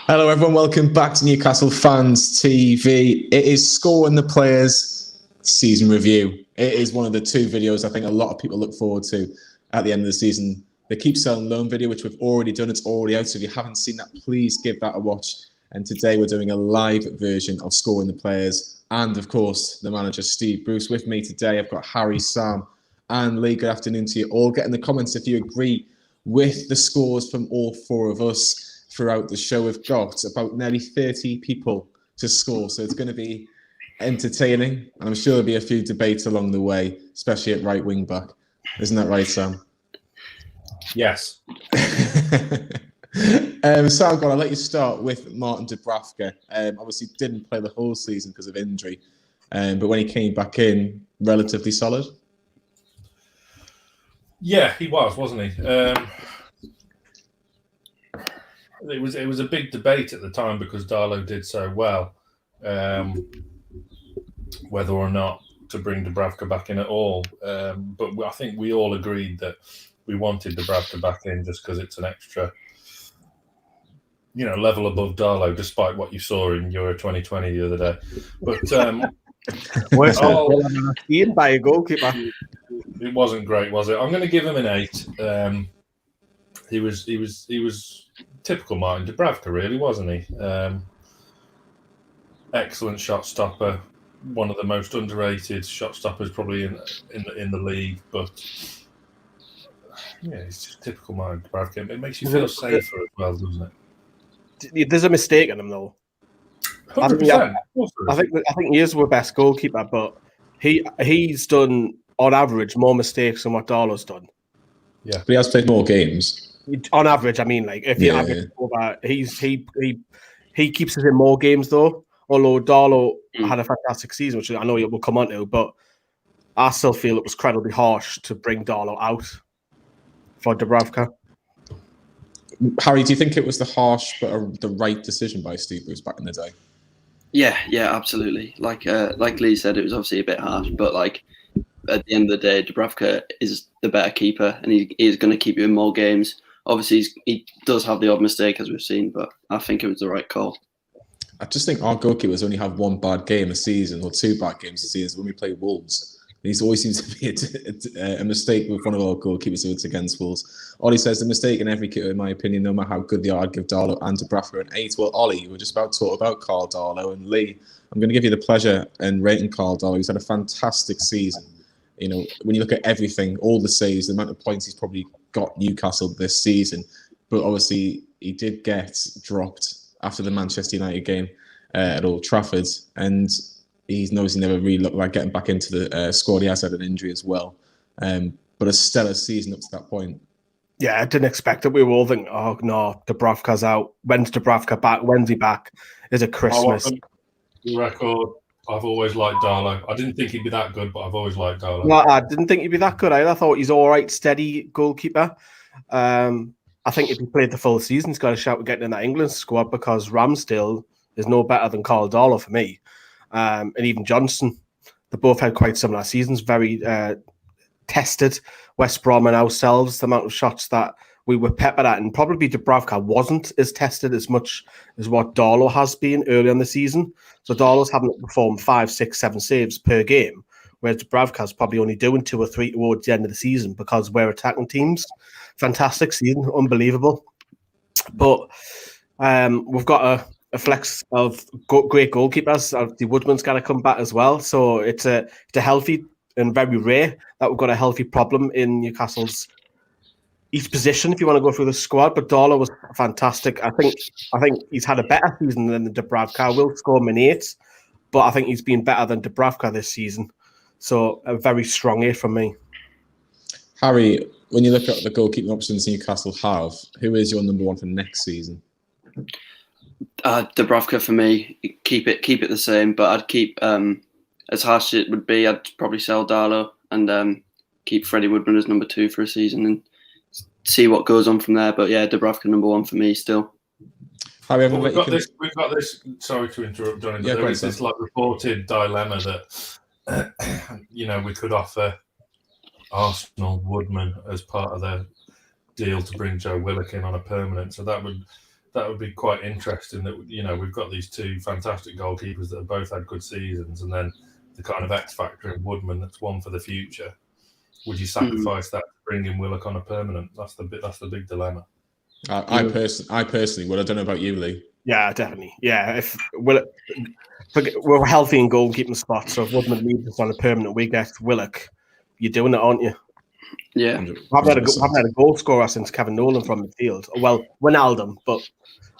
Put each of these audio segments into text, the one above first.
Hello, everyone. Welcome back to Newcastle Fans TV. It is Schar and the Players season review. It is one of the two videos I think a lot of people look forward to at the end of the season. The Keep Selling Loan video, which we've already done, it's already out. So if you haven't seen that, please give that a watch. And today we're doing a live version of Schar and the Players. And of course, the manager, Steve Bruce. With me today, I've got Harry, Sam, and Lee. Good afternoon to you all. Get in the comments if you agree with the scores from all four of us throughout the show. We've got about nearly 30 people to score, so it's going to be entertaining, and I'm sure there'll be a few debates along the way, especially at right wing back. Isn't that right, Sam? Yes. Sam, I'll let you start with Martin Dubravka. Obviously didn't play the whole season because of injury, but when he came back in, relatively solid. Yeah, he was, wasn't he? It was a big debate at the time because Darlow did so well, whether or not to bring Dubravka back in at all. But I think we all agreed that we wanted Dubravka back in just because it's an extra, level above Darlow, despite what you saw in Euro 2020 the other day. But worse than by a goalkeeper. It wasn't great, was it? I'm going to give him an 8. He was typical Martin Dubravka, really, wasn't he? Excellent shot stopper, one of the most underrated shot stoppers probably in the league. But yeah, it's just typical Martin Dubravka. It makes you feel safer as well, doesn't it? There's a mistake in him though. 100%. I think he is our best goalkeeper, but he's done on average more mistakes than what Darlow's done. Yeah, but he has played more games. On average, I mean, like if you average over, he keeps us in more games though. Although Darlow had a fantastic season, which I know we'll come on to, but I still feel it was incredibly harsh to bring Darlow out for Dubravka. Harry, do you think it was the harsh but the right decision by Steve Bruce back in the day? Yeah, absolutely. Like Lee said, it was obviously a bit harsh, but like at the end of the day, Dubravka is the better keeper, and he is going to keep you in more games. Obviously, he does have the odd mistake, as we've seen, but I think it was the right call. I just think our goalkeepers only have one bad game a season or two bad games a season when we play Wolves. There always seems to be a mistake with one of our goalkeepers if it's against Wolves. Ollie says the mistake in every keeper, in my opinion, no matter how good they are, I'd give Darlow and Dubravka an 8. Well, Ollie, we're just about to talk about Carl Darlow, and Lee, I'm going to give you the pleasure in rating Carl Darlow. He's had a fantastic season. When you look at everything, all the saves, the amount of points he's probably got Newcastle this season, but obviously he did get dropped after the Manchester United game at Old Trafford, and he knows he never really looked like getting back into the squad. He has had an injury as well, but a stellar season up to that point. Yeah, I didn't expect it. We were all thinking, oh no, Dubravka's out. When's Dubravka back? When's he back? Is it Christmas? The record. I've always liked Darlow. I didn't think he'd be that good, but I've always liked Darlow. No, I didn't think he'd be that good either. I thought he's all right, steady goalkeeper. I think if he played the full season, he's got a shout at getting in that England squad because Ramsdale is no better than Carl Darlow for me. And even Johnson. They both had quite similar seasons, very tested. West Brom and ourselves, the amount of shots that we were peppered at, and probably Dubravka wasn't as tested as much as what Darlow has been early in the season. So Darlow's having to perform 5, 6, 7 saves per game, whereas Dubravka's probably only doing 2 or 3 towards the end of the season because we're attacking teams. Fantastic season, unbelievable. But we've got a flex of great goalkeepers. The Woodman's got to come back as well. So it's a healthy and very rare that we've got a healthy problem in Newcastle's each position if you want to go through the squad. But Darlow was fantastic. I think he's had a better season than Dubravka. I will score him an 8, but I think he's been better than Dubravka this season. So a very strong 8 from me. Harry, when you look at the goalkeeping options Newcastle have, who is your number one for next season? Dubravka for me. Keep it the same, but I'd keep as harsh as it would be. I'd probably sell Darlow and keep Freddie Woodman as number 2 for a season and see what goes on from there. But yeah, Dubravka number 1 for me still. Harry, we've got this. Sorry to interrupt, Johnny. But there is this reported dilemma that we could offer Arsenal Woodman as part of their deal to bring Joe Willock in on a permanent. So that would that would be quite interesting. That we've got these two fantastic goalkeepers that have both had good seasons, and then the kind of X factor in Woodman that's one for the future. Would you sacrifice that to bring in Willock on a permanent? That's the big dilemma. I personally would. I don't know about you, Lee. Yeah, definitely. Yeah, if Willock, we're healthy in goalkeeping spots, so if Woodman leaves us on a permanent, we get Willock. You're doing it, aren't you? Yeah. I haven't had a goal scorer since Kevin Nolan from midfield. Well, Wijnaldum, but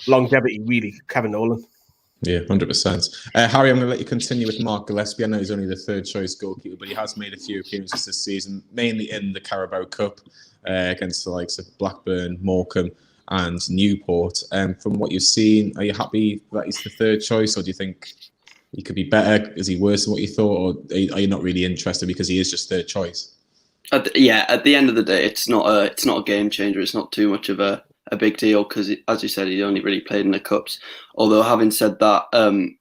longevity, really, Kevin Nolan. Yeah, 100%. Harry, I'm going to let you continue with Mark Gillespie. I know he's only the third choice goalkeeper, but he has made a few appearances this season, mainly in the Carabao Cup against the likes of Blackburn, Morecambe and Newport. From what you've seen, are you happy that he's the third choice, or do you think he could be better? Is he worse than what you thought, or are you not really interested because he is just third choice? At the end of the day, it's not a game changer. It's not too much of a big deal because, as you said, he only really played in the cups. Although, having said that,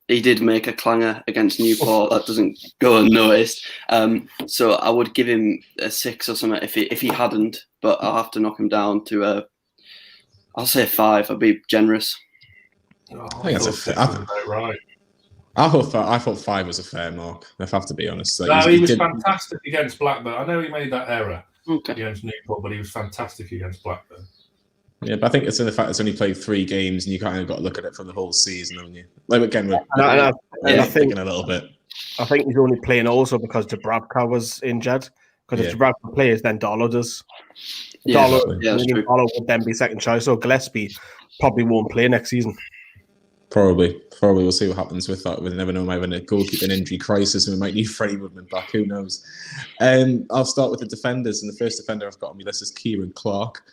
he did make a clanger against Newport. That doesn't go unnoticed. So I would give him a 6 or something if he hadn't. But I'll have to knock him down to I'll say 5. I'll be generous. I think that's about right. I thought 5 was a fair mark, if I have to be honest. He was fantastic against Blackburn. I know he made that error against Newport, but he was fantastic against Blackburn. Yeah, but I think it's in the fact it's only played 3 games, and you kind of got to look at it for the whole season, haven't you? Like again, I think a little bit. I think he's only playing also because Dubravka was injured. Because if Dubravka plays, then Darlow does. Darlow would then be second choice. So Gillespie probably won't play next season. Probably. We'll see what happens with that. We'll never know. We might have a goalkeeping injury crisis, and we might need Freddie Woodman back. Who knows? I'll start with the defenders, and the first defender I've got on my list is Kieran Clark.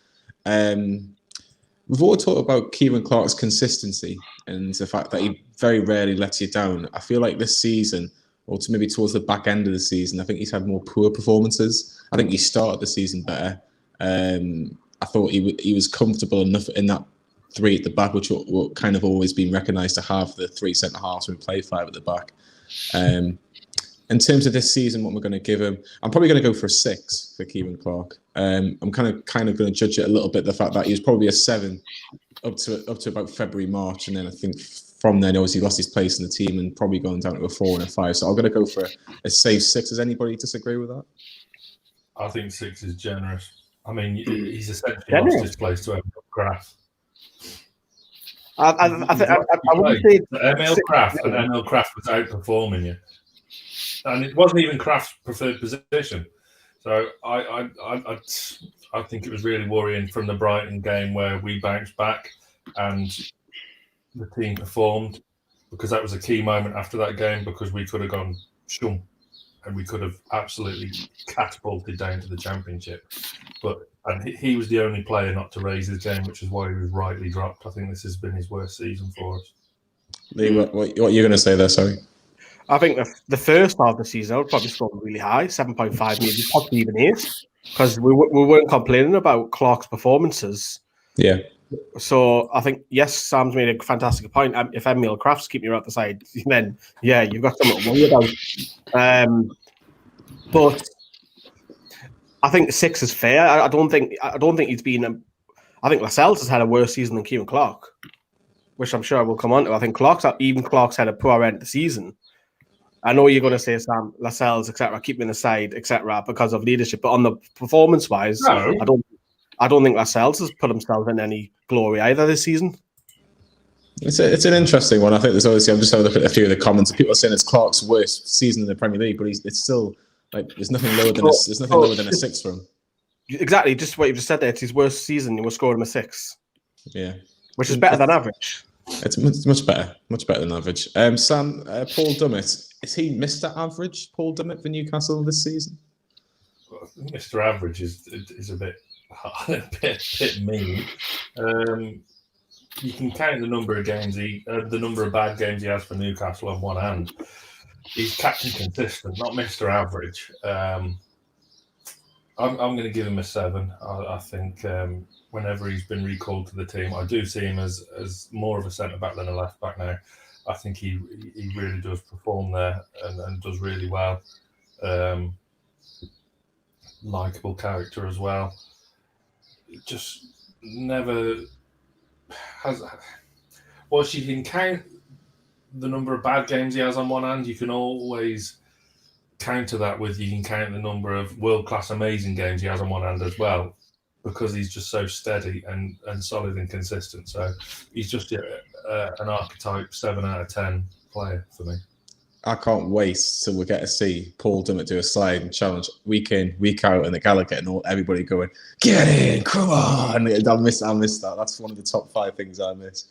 We've all talked about Kieran Clark's consistency and the fact that he very rarely lets you down. I feel like this season, or maybe towards the back end of the season, I think he's had more poor performances. I think he started the season better. I thought he was comfortable enough in that 3 at the back, which will kind of always been recognised to have the 3 centre halves when we play 5 at the back. In terms of this season, what we're going to give him, I'm probably going to go for a 6 for Kieran Clark. I'm kind of going to judge it a little bit, the fact that he was probably a 7 up to about February, March, and then I think from then obviously lost his place in the team and probably going down to a 4 and a 5. So I'm going to go for a safe 6. Does anybody disagree with that? I think 6 is generous. I mean, he's essentially lost his place to Emil Kraft. I wouldn't say Emil Kraft, and Emil Kraft was outperforming you. And it wasn't even Kraft's preferred position. So I think it was really worrying from the Brighton game where we bounced back and the team performed, because that was a key moment after that game, because we could have gone shum and we could have absolutely catapulted down to the Championship. And he was the only player not to raise his game, which is why he was rightly dropped. I think this has been his worst season for us. Lee, what are you going to say there, sorry? I think the first half of the season, I would probably score really high, 7.5, maybe possibly even 8, because we weren't complaining about Clark's performances. Yeah. So I think, yes, Sam's made a fantastic point. If Emil Kraft's keeping you out the side, then, yeah, you've got something to worry about. But I think 6 is fair. I don't think he's been... I think Lascelles has had a worse season than Kieran Clark, which I'm sure we'll come on to. I think Clark's had a poor end of the season. I know you're going to say, Sam, Lascelles, etc., keep him aside, etc., because of leadership. But on the performance-wise, no. I don't think Lascelles has put himself in any glory either this season. It's an interesting one. I think there's obviously, I'm just having a look at a few of the comments. People are saying it's Clark's worst season in the Premier League, but it's still like there's nothing lower than a 6 for him. Exactly, just what you just said there. It's his worst season. You will score him a 6. Yeah, which is better than average. It's much better than average. Sam, Paul Dummett, is he Mr. Average, Paul Dummett, for Newcastle this season? Well, Mr. Average is a bit mean. You can count the number of games the number of bad games he has for Newcastle on one hand. He's captain consistent, not Mr. Average. I'm going to give him a 7. I think whenever he's been recalled to the team, I do see him as more of a centre back than a left back now. I think he really does perform there and does really well. Likeable character as well. Just never. whilst you can count the number of bad games he has on one hand, you can always counter that with you can count the number of world-class amazing games he has on one hand as well, because he's just so steady and solid and consistent. So he's just an archetype 7 out of 10 player for me. I can't wait till we get to see Paul Dummett do a slide and challenge week in, week out, and the Gallagher and everybody going, get in, come on. I miss that. That's one of the top 5 things I miss.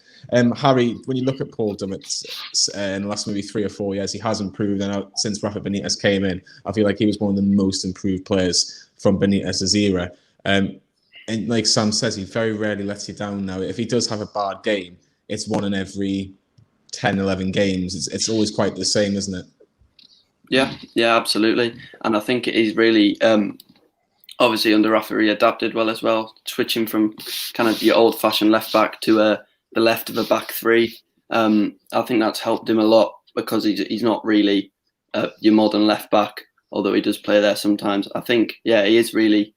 Harry, when you look at Paul Dummett in the last maybe 3 or 4 years, he has improved. And since Rafa Benitez came in, I feel like he was one of the most improved players from Benitez's era. And like Sam says, he very rarely lets you down now. If he does have a bad game, it's one in every 10, 11 games. It's always quite the same, isn't it? Yeah, absolutely. And I think he's really, obviously under Rafa, he adapted well as well, switching from kind of your old-fashioned left-back to the left of a back three. I think that's helped him a lot because he's not really your modern left-back, although he does play there sometimes. I think, he is really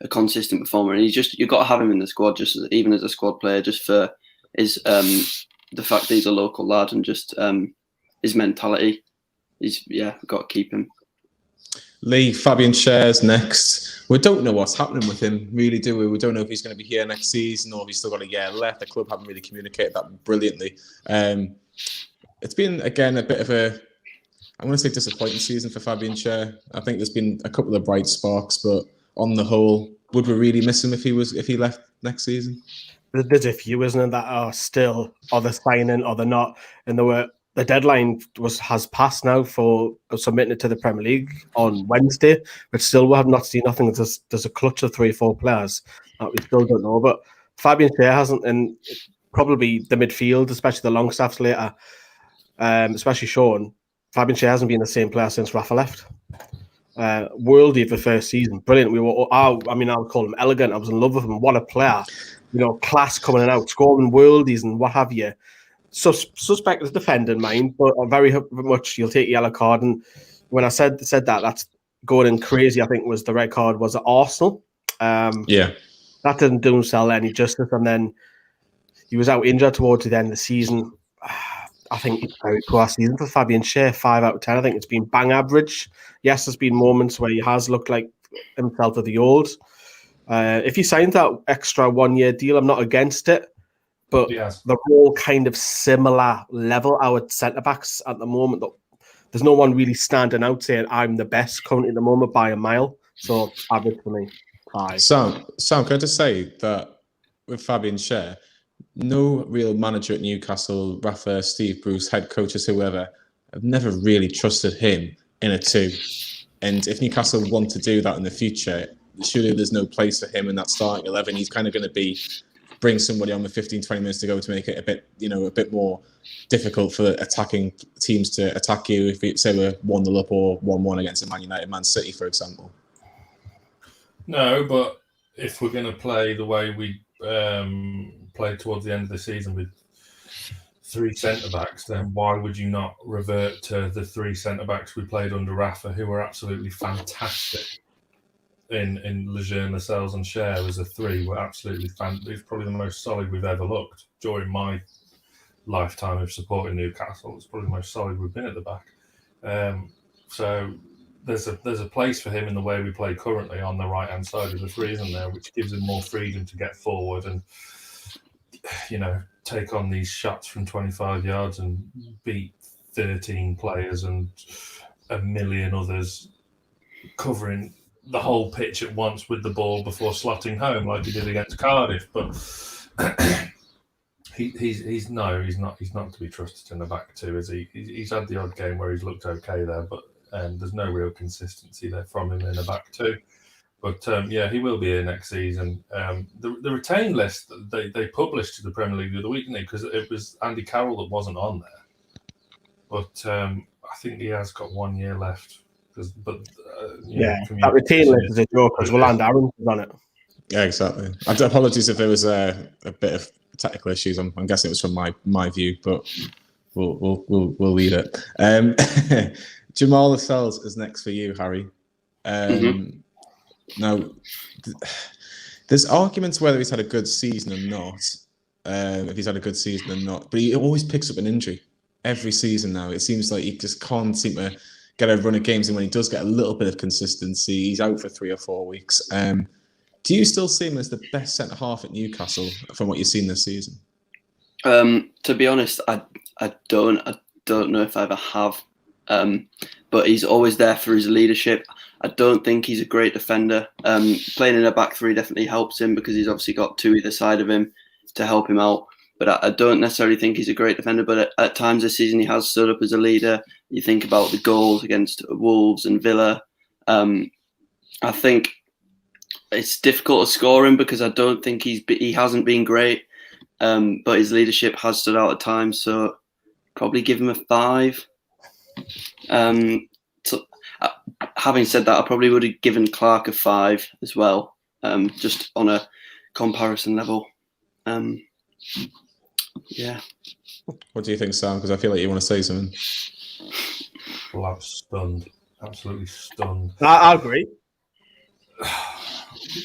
a consistent performer, and you've got to have him in the squad, just even as a squad player, just for his the fact that he's a local lad and just his mentality. We've got to keep him. Lee, Fabian Schär's next. We don't know what's happening with him, really, do we? We don't know if he's going to be here next season or if he's still got a year left. The club haven't really communicated that brilliantly. It's been, again, a bit of I'm going to say disappointing season for Fabian Schär. I think there's been a couple of bright sparks, but on the whole, would we really miss him if he left next season? There's a few, isn't it, that are still either signing or they're not. And the deadline has passed now for submitting it to the Premier League on Wednesday, but still we have not seen nothing. There's a clutch of 3 or 4 players that we still don't know. But Fabian Schär hasn't, and probably the midfield, especially the Longstaffs later, especially Sean. Fabian Schär hasn't been the same player since Rafa left. Worldy for the first season, brilliant. I would call him elegant. I was in love with him. What a player! Class coming out, scoring worldies and what have you. Suspect as defending, mind, but very much you'll take a yellow card. And when I said that, that's going in crazy. I think was the red card was at Arsenal. That didn't do himself any justice. And then he was out injured towards the end of the season. I think it's a very poor season for Fabian Schär. 5 out of 10. I think it's been bang average. Yes, there's been moments where he has looked like himself of the old. If he signed that extra 1-year deal, I'm not against it. But they're all kind of similar level. Our centre-backs at the moment, there's no one really standing out saying, I'm the best currently at the moment by a mile. So average for me. 5. Sam, can I just say that with Fabian Schär, no real manager at Newcastle, Rafa, Steve Bruce, head coaches, whoever, have never really trusted him in a 2. And if Newcastle want to do that in the future, surely there's no place for him in that starting 11. He's kind of going to bring somebody on with 15, 20 minutes to go to make it a bit more difficult for attacking teams to attack you if say we're 1-0 up or 1-1 against a Man United, Man City, for example. No, but if we're going to play the way we played towards the end of the season with 3 centre-backs, then why would you not revert to the 3 centre-backs we played under Rafa, who were absolutely fantastic in Lejeune, Lascelles and Schär as a 3 were absolutely fantastic. It's probably the most solid we've ever looked during my lifetime of supporting Newcastle. It's probably the most solid we've been at the back. So there's a place for him in the way we play currently on the right-hand side of the 3, isn't there, which gives him more freedom to get forward and take on these shots from 25 yards and beat 13 players and a million others covering the whole pitch at once with the ball before slotting home like he did against Cardiff. But he's not to be trusted in the back 2, is he? He's had the odd game where he's looked okay there, but there's no real consistency there from him in the back 2. But he will be here next season. The retained list they published to the Premier League the other week, didn't they? Because it was Andy Carroll that wasn't on there. But I think he has got 1 year left. That retained list is a joke because Roland Aaron is on it. Yeah, exactly. Apologies if there was a bit of technical issues. I'm guessing it was from my view, but we'll leave it. Jamal Lascelles is next for you, Harry. Now, there's arguments whether he's had a good season or not. if he's had a good season or not. But he always picks up an injury every season now. It seems like he just can't seem to get a run of games, and when he does get a little bit of consistency, he's out for 3 or 4 weeks. Do you still see him as the best centre half at Newcastle from what you've seen this season? To be honest, I don't know if I ever have. But he's always there for his leadership. I don't think he's a great defender. Playing in a back three definitely helps him because he's obviously got 2 either side of him to help him out. But I don't necessarily think he's a great defender. But at times this season, he has stood up as a leader. You think about the goals against Wolves and Villa. I think it's difficult to score him because I don't think he hasn't been great. But his leadership has stood out at times. So probably give him a 5. Having said that, I probably would have given Clark a 5 as well, just on a comparison level. Yeah. What do you think, Sam? Because I feel like you want to say something. Well, I'm stunned. Absolutely stunned. I agree.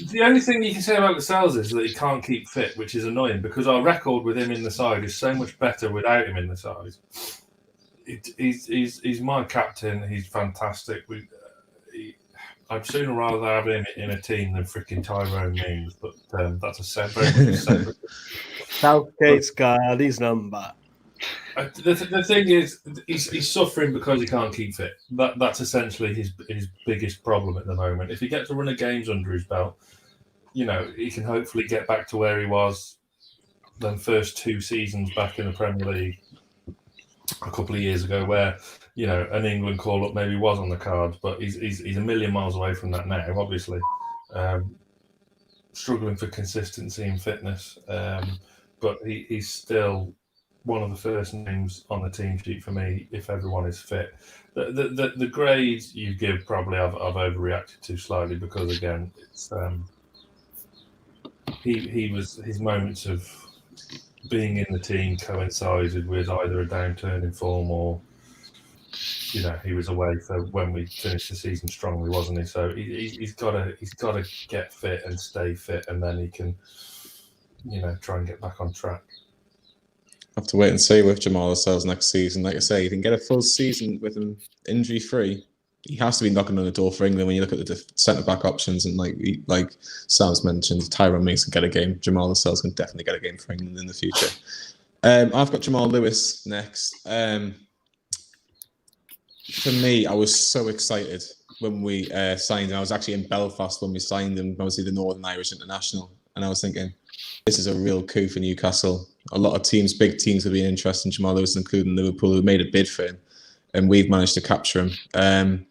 The only thing you can say about Lascelles is that he can't keep fit, which is annoying because our record with him in the side is so much better without him in the side. He's my captain. He's fantastic. I'd sooner rather have him in a team than freaking Tyrone Mings, but that's a separate. Southgate's got his number. The thing is, he's suffering because he can't keep fit. That's essentially his biggest problem at the moment. If he gets a run of games under his belt, he can hopefully get back to where he was the first 2 seasons back in the Premier League a couple of years ago, where an England call-up maybe was on the cards, but he's a million miles away from that now, obviously. Struggling for consistency and fitness, but he's still one of the first names on the team sheet for me if everyone is fit. The grades you give probably I've overreacted to slightly because again it's his moments of being in the team coincided with either a downturn in form or he was away for when we finished the season strongly, wasn't he? So he's got to get fit and stay fit, and then he can try and get back on track. Have to wait and see with Jamal Lascelles next season. Like I say, you can get a full season with him injury free. He has to be knocking on the door for England when you look at the centre back options, and like Sam's mentioned, Tyrone Mings can get a game. Jamal Lascelles can definitely get a game for England in the future. I've got Jamal Lewis next. For me, I was so excited when we signed him. I was actually in Belfast when we signed him, obviously the Northern Irish International, and I was thinking, this is a real coup for Newcastle. A lot of teams, big teams, have been interested in Jamal Lewis, including Liverpool, who made a bid for him, and we've managed to capture him.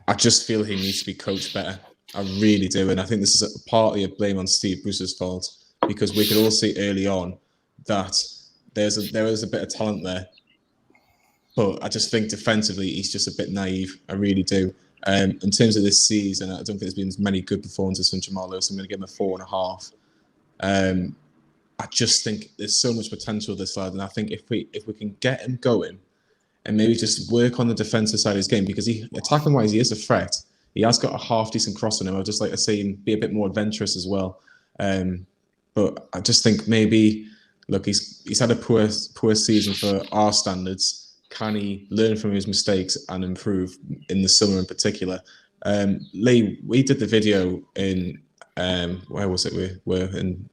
I just feel he needs to be coached better. I really do, and I think this is partly a blame on Steve Bruce's fault, because we could all see early on that there is a bit of talent there, but I just think defensively he's just a bit naive. I really do. In terms of this season, I don't think there's been as many good performances from Jamal Lewis. I'm going to give him a 4.5. I just think there's so much potential this lad, and I think if we can get him going and maybe just work on the defensive side of his game, because attacking wise he is a threat. He has got a half decent cross on him. I'd just like to see him be a bit more adventurous as well. But I just think maybe he's had a poor season for our standards. Can he learn from his mistakes and improve in the summer in particular? Lee, we did the video in where was it? We were in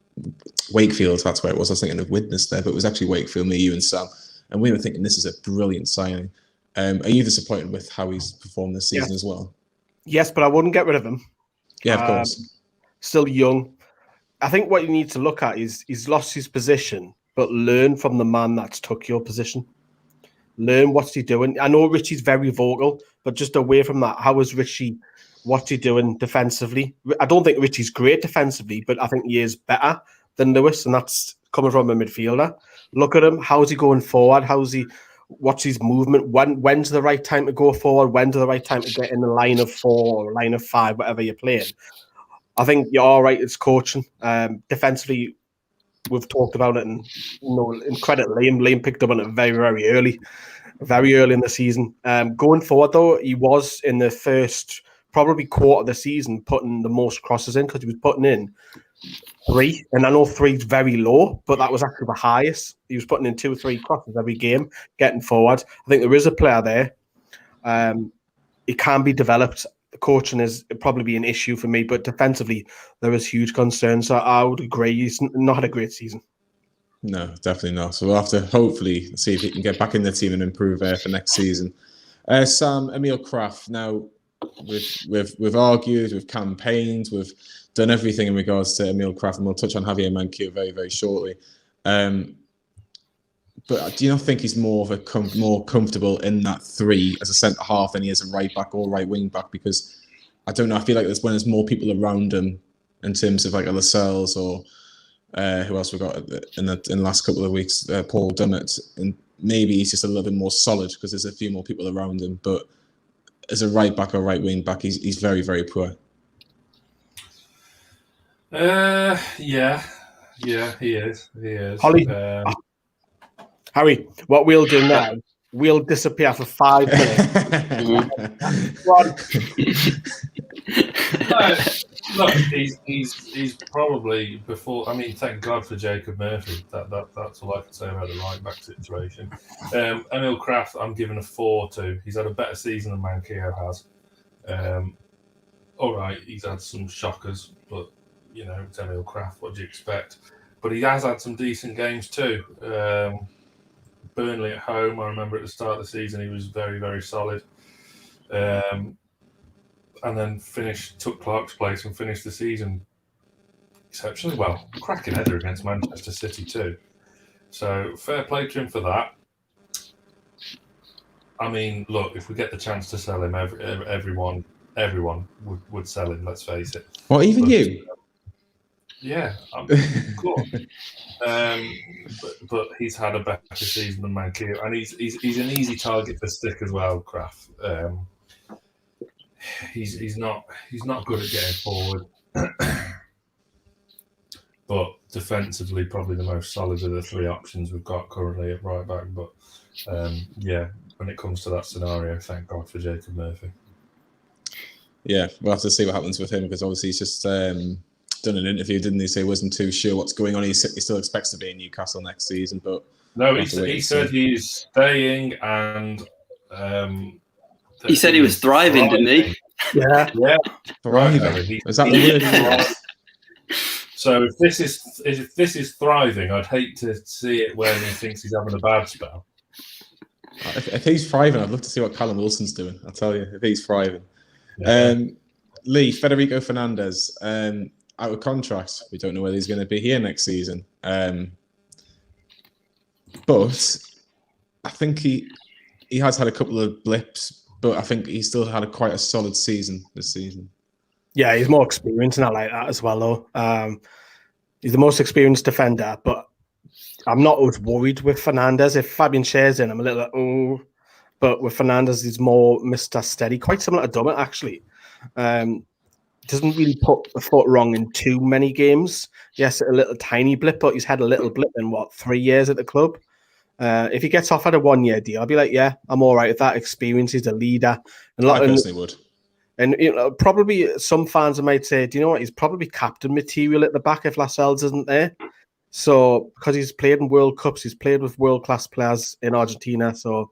Wakefield. That's where it was. I was thinking of Widnes there, but it was actually Wakefield, me, you and Sam. And we were thinking this is a brilliant signing. Are you disappointed with how he's performed this season as well? Yes, but I wouldn't get rid of him. Yeah, of course. Still young. I think what you need to look at is he's lost his position, but learn from the man that's took your position. Learn what's he doing. I know Ritchie's very vocal, but just away from that, how is Ritchie? What's he doing defensively? I don't think Ritchie's great defensively, but I think he is better than Lewis, and that's coming from a midfielder. Look at him. How's he going forward? What's his movement? When's the right time to go forward? When's the right time to get in the line of 4 or line of 5, whatever you're playing? I think you're all right. It's coaching. Defensively, we've talked about it, and in credit, Liam picked up on it very, very early in the season. Going forward, though, he was in the first probably quarter of the season putting the most crosses in, because he was putting in 3, and I know 3's very low, but that was actually the highest. He was putting in 2 or 3 crosses every game, getting forward. I think there is a player there. It can be developed. Coaching is probably be an issue for me, but defensively there is huge concern. So I would agree, he's not had a great season. No, definitely not. So we'll have to hopefully see if he can get back in the team and improve for next season. Sam, Emil Kraft. Now, we've argued, we've campaigned, we've done everything in regards to Emil Kraft, and we'll touch on Javier Manquillo very, very shortly. But do you not think he's more comfortable in that 3 as a centre half than he is a right back or right wing back? Because I don't know, I feel like when there's more people around him in terms of like a Lascelles or who else we got in the last couple of weeks, Paul Dummett, and maybe he's just a little bit more solid because there's a few more people around him. But as a right back or right wing back, he's very, very poor. Yeah, he is. Holly, Harry, what we'll do now, we'll disappear for 5 minutes. Look, he's probably before. I mean, thank God for Jacob Murphy. That's all I can say about the right back situation. Emil Kraft, I'm giving a 4 to. He's had a better season than Manquillo has. All right, he's had some shockers, but you know, it's Emil Kraft. What do you expect? But he has had some decent games too. Burnley at home, I remember at the start of the season, he was very, very solid. And then took Clark's place and finished the season exceptionally well. Cracking header against Manchester City too. So fair play to him for that. I mean, look, if we get the chance to sell him, everyone would sell him, let's face it. Well, even you? Yeah, cool. But he's had a better season than Manquillo, and he's an easy target for stick as well, Kraft. He's not good at getting forward, but defensively probably the most solid of the 3 options we've got currently at right back. But yeah, when it comes to that scenario, thank God for Jacob Murphy. Yeah, we'll have to see what happens with him, because obviously he's just done an interview, didn't he? Say he wasn't too sure what's going on. He still expects to be in Newcastle next season, but no, he said he's staying, and he said he was thriving, didn't he? Yeah. Thriving. Is that the word? So if this is thriving, I'd hate to see it when he thinks he's having a bad spell. If he's thriving, I'd love to see what Callum Wilson's doing. I'll tell you, if he's thriving. Yeah. Lee, Federico Fernandez, out of contract. We don't know whether he's going to be here next season. But I think he has had a couple of blips, but I think he still had quite a solid season this season. Yeah, he's more experienced, and I like that as well, though. He's the most experienced defender, but I'm not as worried with Fernandez. If Fabian Schär's in, I'm a little like, oh. But with Fernandez, he's more Mr. Steady, quite similar to Dummett, actually. Doesn't really put the foot wrong in too many games. Yes, a little tiny blip, but he's had a little blip in, 3 years at the club? If he gets offered a 1-year deal, I'll be like, yeah, I'm all right with that experience. He's a leader. And I personally would. And probably some fans might say, do you know what? He's probably captain material at the back if Lascelles isn't there. So, because he's played in World Cups, he's played with world-class players in Argentina. So,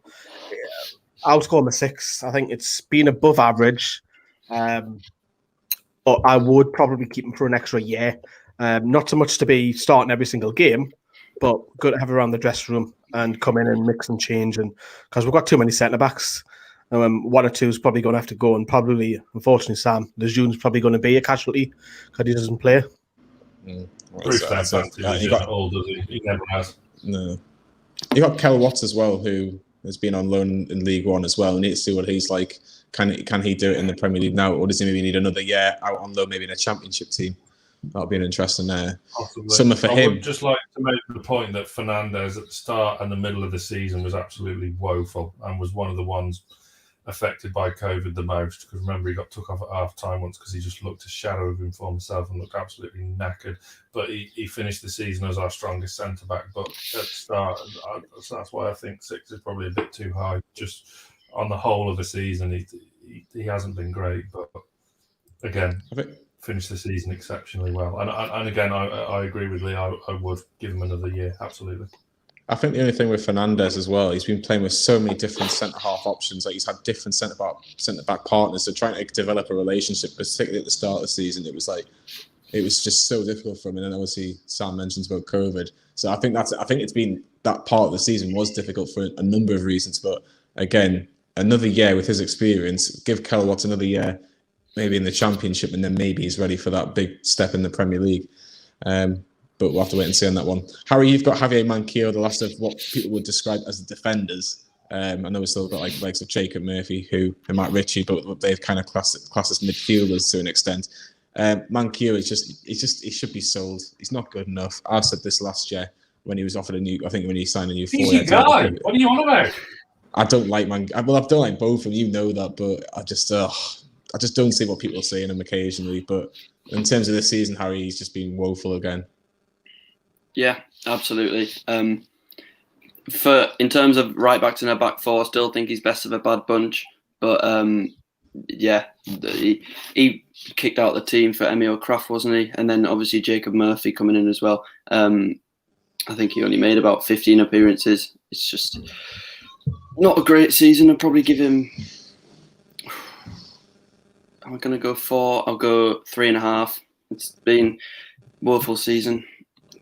I'll score him a 6. I think it's been above average. But I would probably keep him for an extra year. Not so much to be starting every single game, but good to have around the dressing room and come in and mix and change. And because we've got too many centre-backs. 1 or 2 is probably going to have to go, and probably, unfortunately, Sam, Lejeune's probably going to be a casualty because he doesn't play. He never has. No. You got Kel Watts as well, who has been on loan in League One as well. We need to see what he's like. Can he do it in the Premier League now, or does he maybe need another year out on loan, maybe in a Championship team? That'll be an interesting summer for him. I would just like to make the point that Fernandez at the start and the middle of the season was absolutely woeful and was one of the ones affected by COVID the most, because remember he got took off at half time once because he just looked a shadow of him for himself and looked absolutely knackered. But he finished the season as our strongest centre back. But at the start, so that's why I think 6 is probably a bit too high. Just on the whole of the season, he hasn't been great. But again, finished the season exceptionally well. And again, I agree with Lee. I would give him another year, absolutely. I think the only thing with Fernandez as well, he's been playing with so many different centre-half options. Like he's had different centre-back partners. So trying to develop a relationship, particularly at the start of the season, it was just so difficult for him. And then obviously Sam mentions about COVID. So I think it's been that part of the season was difficult for a number of reasons. But again, another year with his experience, give Carroll Watts another year, maybe in the Championship, and then maybe he's ready for that big step in the Premier League. But we'll have to wait and see on that one. Harry, you've got Javier Manquillo, the last of what people would describe as the defenders. I know we've still got likes of Jacob Murphy, and Matt Ritchie, but they've kind of classed as midfielders to an extent. Manquillo he should be sold. He's not good enough. I said this last year when he was offered when he signed a new 4-year deal. What are you on about? I don't like Well, I don't like both of them. You know that, but I just don't see what people are saying him occasionally. But in terms of this season, Harry, he's just been woeful again. Yeah, absolutely. In terms of right backs in a back four, I still think he's best of a bad bunch. But he kicked out the team for Emil Kraft, wasn't he? And then obviously Jacob Murphy coming in as well. I think he only made about 15 appearances. It's just not a great season. I'd probably give him. I'm going to go 4. I'll go 3.5. It's been a woeful season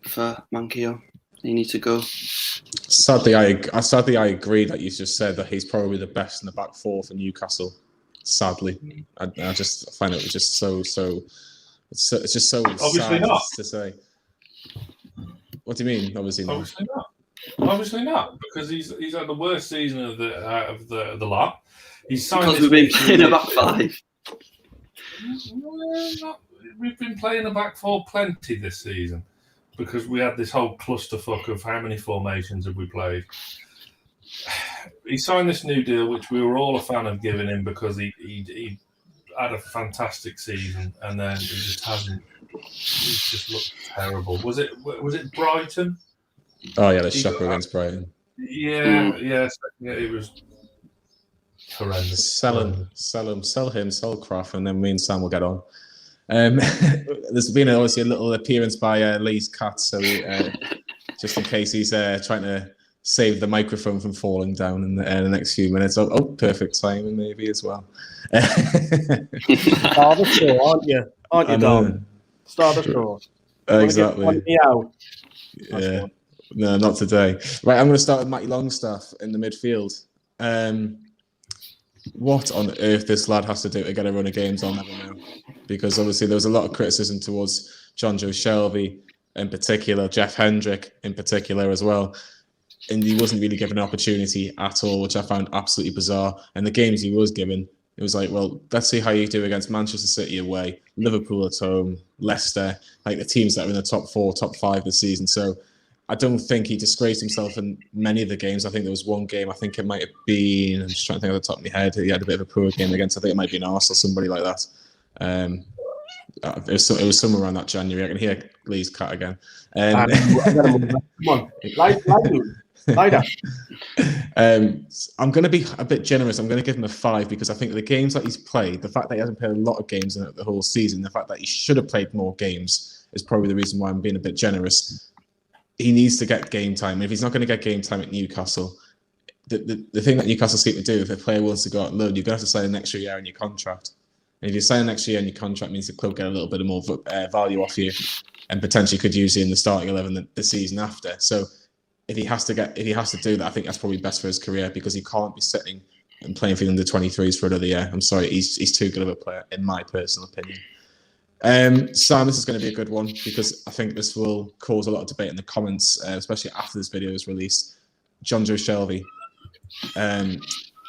for Manquillo. He needs to go. Sadly, I agree that you just said that he's probably the best in the back four for Newcastle. Sadly, I just find it just so. It's just so obviously sad not to say. What do you mean? Obviously not. Obviously not, because he's had the worst season of the lot. He's signed because we've been playing a back five. We've been playing a back four plenty this season because we had this whole clusterfuck of how many formations have we played. He signed this new deal, which we were all a fan of giving him because he had a fantastic season, and then he just hasn't. He's just looked terrible. Was it Brighton? Oh yeah, the shocker against Brighton. Yeah, it was horrendous. Sell him, sell Kraft, and then me and Sam will get on. There's been obviously a little appearance by Lee's cat, so just in case he's trying to save the microphone from falling down in the next few minutes. Oh, perfect timing maybe as well. Start the show, aren't you, Don? Start the show. Exactly. Yeah. No, not today. Right, I'm going to start with Matty Longstaff in the midfield. What on earth this lad has to do to get a run of games, I'll never know. Because obviously there was a lot of criticism towards John Joe Shelvey in particular, Jeff Hendrick in particular as well. And he wasn't really given an opportunity at all, which I found absolutely bizarre. And the games he was given, it was like, well, let's see how you do against Manchester City away, Liverpool at home, Leicester, like the teams that are in the top 4, top 5 this season. So I don't think he disgraced himself in many of the games. I think there was one game, I think it might have been, I'm just trying to think off the top of my head, he had a bit of a poor game against, I think it might be an Arsenal, somebody like that. It was somewhere around that January. I can hear Lee's cat again. Come on, lie down. I'm going to be a bit generous. I'm going to give him a 5 because I think the games that he's played, the fact that he hasn't played a lot of games in the whole season, the fact that he should have played more games is probably the reason why I'm being a bit generous. He needs to get game time. If he's not going to get game time at Newcastle, the thing that Newcastle seem to do, if a player wants to go out and loan, you're going to have to sign an extra year in your contract. And if you sign an extra year in your contract, it means the club get a little bit more value off you and potentially could use you in the starting 11 the season after. So if he has to do that, I think that's probably best for his career because he can't be sitting and playing for the under-23s for another year. I'm sorry, he's too good of a player, in my personal opinion. Sam, this is going to be a good one because I think this will cause a lot of debate in the comments, especially after this video is released. John Joe Shelvey,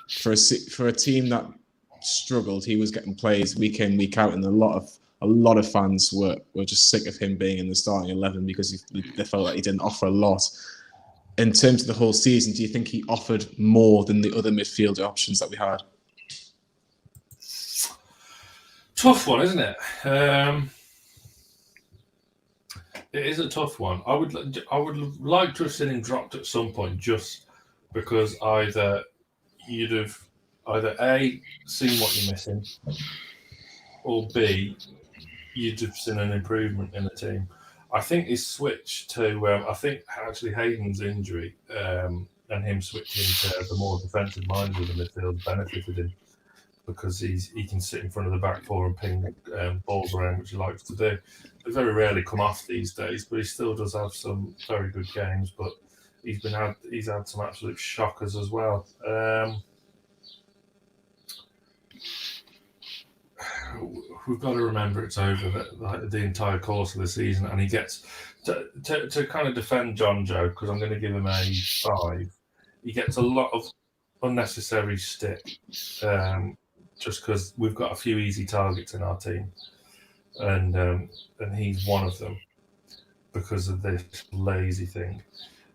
for a team that struggled, he was getting plays week in, week out, and a lot of fans were just sick of him being in the starting 11 because they felt like he didn't offer a lot. In terms of the whole season, do you think he offered more than the other midfield options that we had? Tough one, isn't it? It is a tough one. I would like to have seen him dropped at some point, just because either you'd have A, seen what you're missing, or B, you'd have seen an improvement in the team. I think his switch to, I think actually Hayden's injury and him switching to the more defensive minds of the midfield benefited him, because he can sit in front of the back four and ping balls around, which he likes to do. They very rarely come off these days, but he still does have some very good games. But he's had some absolute shockers as well. We've got to remember it's over the entire course of the season, and he gets to kind of defend John Joe, because I'm going to give him a 5. He gets a lot of unnecessary stick, just because we've got a few easy targets in our team, and he's one of them because of this lazy thing.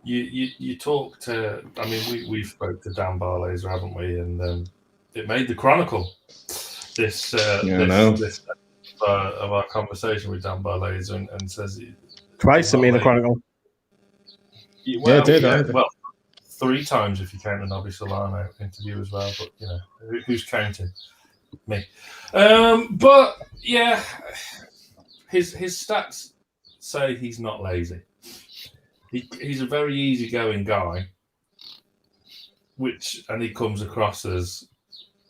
You talk to, I mean, we spoke to Dan Barlaser, haven't we? And it made the Chronicle. This of our conversation with Dan Barlaser, and says twice it made the Chronicle. Well, it did. Well, 3 times if you count the Nobby Solano interview as well. But you know, who's counting? Me. But yeah, his stats say he's not lazy. He's a very easygoing guy, and he comes across as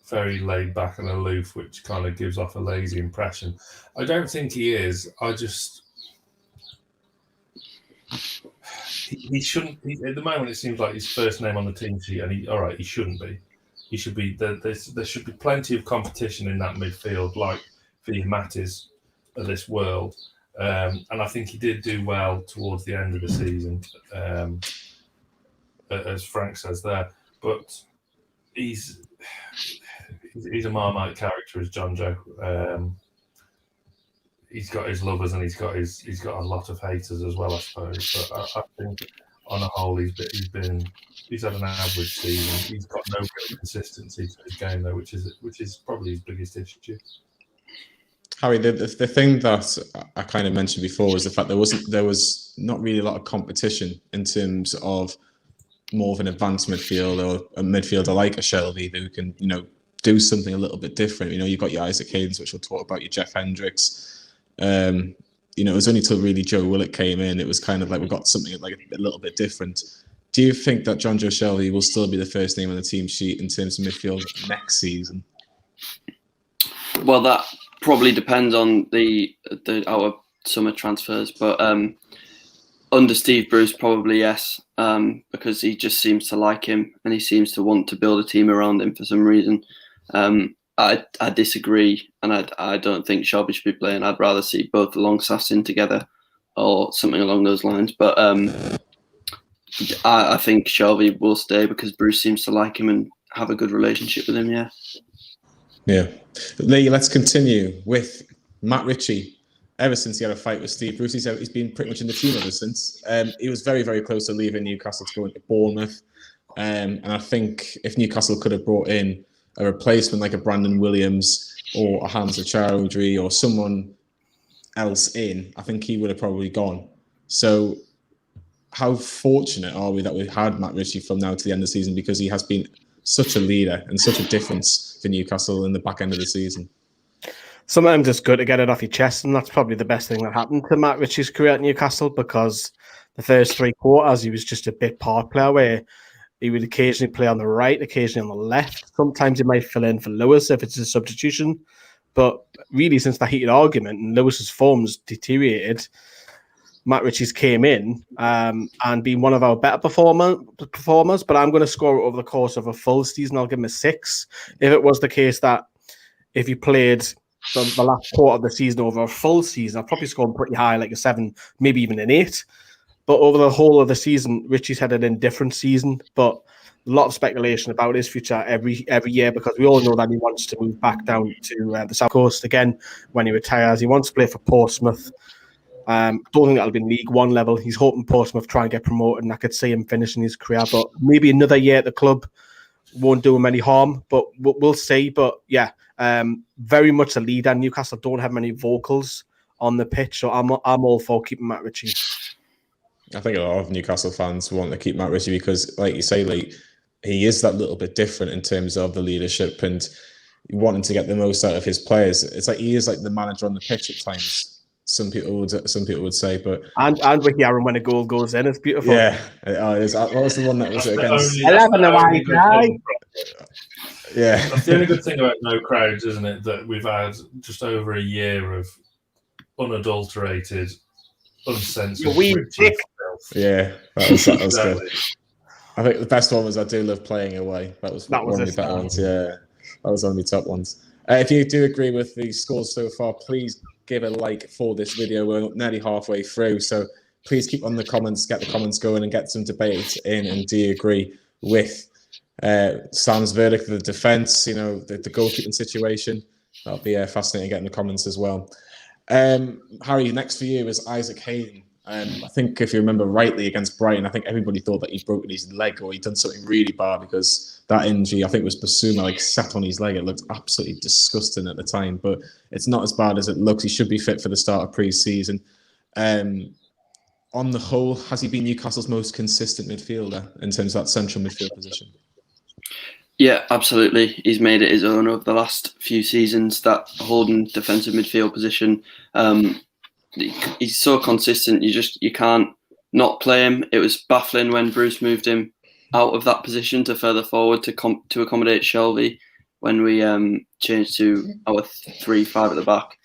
very laid back and aloof, which kind of gives off a lazy impression. I don't think he is. He shouldn't. At the moment, it seems like his first name on the team sheet, and he shouldn't be. He should be. There should be plenty of competition in that midfield, like the Matties of this world. And I think he did do well towards the end of the season, as Frank says there. But he's a Marmite character, as John Joe. He's got his lovers and he's got a lot of haters as well, I suppose. But I think on a whole, he's had an average season. He's got no real consistency to his game though, which is probably his biggest issue. Harry, the thing that I kind of mentioned before was the fact there was not really a lot of competition in terms of more of an advanced midfield, or a midfielder like a Shelvey who can, do something a little bit different. You've got your Isaac Haynes, which we'll talk about, your Jeff Hendricks. It was only till really Joe Willock came in, it was kind of like we got something like a little bit different. Do you think that John Joe Shelvey will still be the first name on the team sheet in terms of midfield next season? Well, that probably depends on our summer transfers, but under Steve Bruce, probably yes, because he just seems to like him and he seems to want to build a team around him for some reason. I disagree, and I don't think Shelvey should be playing. I'd rather see both the Longstaffs in together or something along those lines. But I think Shelvey will stay because Bruce seems to like him and have a good relationship with him. Yeah. Yeah. Lee, let's continue with Matt Ritchie. Ever since he had a fight with Steve Bruce, he's been pretty much in the team ever since. He was very, very close to leaving Newcastle to go into Bournemouth. And I think if Newcastle could have brought in a replacement like a Brandon Williams or a Hamza Chowdhury or someone else in, I think he would have probably gone. So how fortunate are we that we had Matt Ritchie from now to the end of the season, because he has been such a leader and such a difference for Newcastle in the back end of the season. Sometimes it's good to get it off your chest, and that's probably the best thing that happened to Matt Ritchie's career at Newcastle, because the first 3 quarters he was just a bit part player where he would occasionally play on the right, occasionally on the left. Sometimes he might fill in for Lewis if it's a substitution. But really, since the heated argument and Lewis's form's deteriorated, Matt Ritchie's came in and been one of our better performers. But I'm going to score it over the course of a full season. I'll give him a 6. If it was the case that if he played the last quarter of the season over a full season, I'd probably score him pretty high, like a 7, maybe even an 8. But over the whole of the season, Ritchie's had an indifferent season. But a lot of speculation about his future every year, because we all know that he wants to move back down to the South Coast again when he retires. He wants to play for Portsmouth. Don't think that'll be League One level. He's hoping Portsmouth try and get promoted, and I could see him finishing his career. But maybe another year at the club won't do him any harm. But we'll see. But yeah, very much a leader. Newcastle don't have many vocals on the pitch, so I'm all for keeping Matt Ritchie. I think a lot of Newcastle fans want to keep Matt Ritchie because, like you say, he is that little bit different in terms of the leadership. And, wanting to get the most out of his players. It's like he is like the manager on the pitch at times. Some people would say, but and Ricky Aaron when a goal goes in, it's beautiful. Yeah, it is. What was the one that was against? 11 away, guy. Yeah, that's the only good thing about no crowds, isn't it? That we've had just over a year of unadulterated, uncensored. Yeah, that was good. I think the best one was I do love playing away. That was one of the better ones. Yeah, that was one of the top ones. If you do agree with the scores so far, please give a like for this video. We're nearly halfway through, so please keep on the comments, get the comments going, and get some debate in. And do you agree with Sam's verdict of the defence? You know, the goalkeeping situation. That'll be fascinating. Get in the comments as well. Harry, next for you is Isaac Hayden. I think if you remember rightly against Brighton, I think everybody thought that he'd broken his leg or he'd done something really bad because that injury, I think it was Basuma, like sat on his leg. It looked absolutely disgusting at the time, but it's not as bad as it looks. He should be fit for the start of pre-season. On the whole, has he been Newcastle's most consistent midfielder in terms of that central midfield position? Yeah, absolutely. He's made it his own over the last few seasons, that holding defensive midfield position. He's so consistent. You can't not play him. It was baffling when Bruce moved him out of that position to further forward to accommodate Shelvey when we changed to our 3-5 at the back.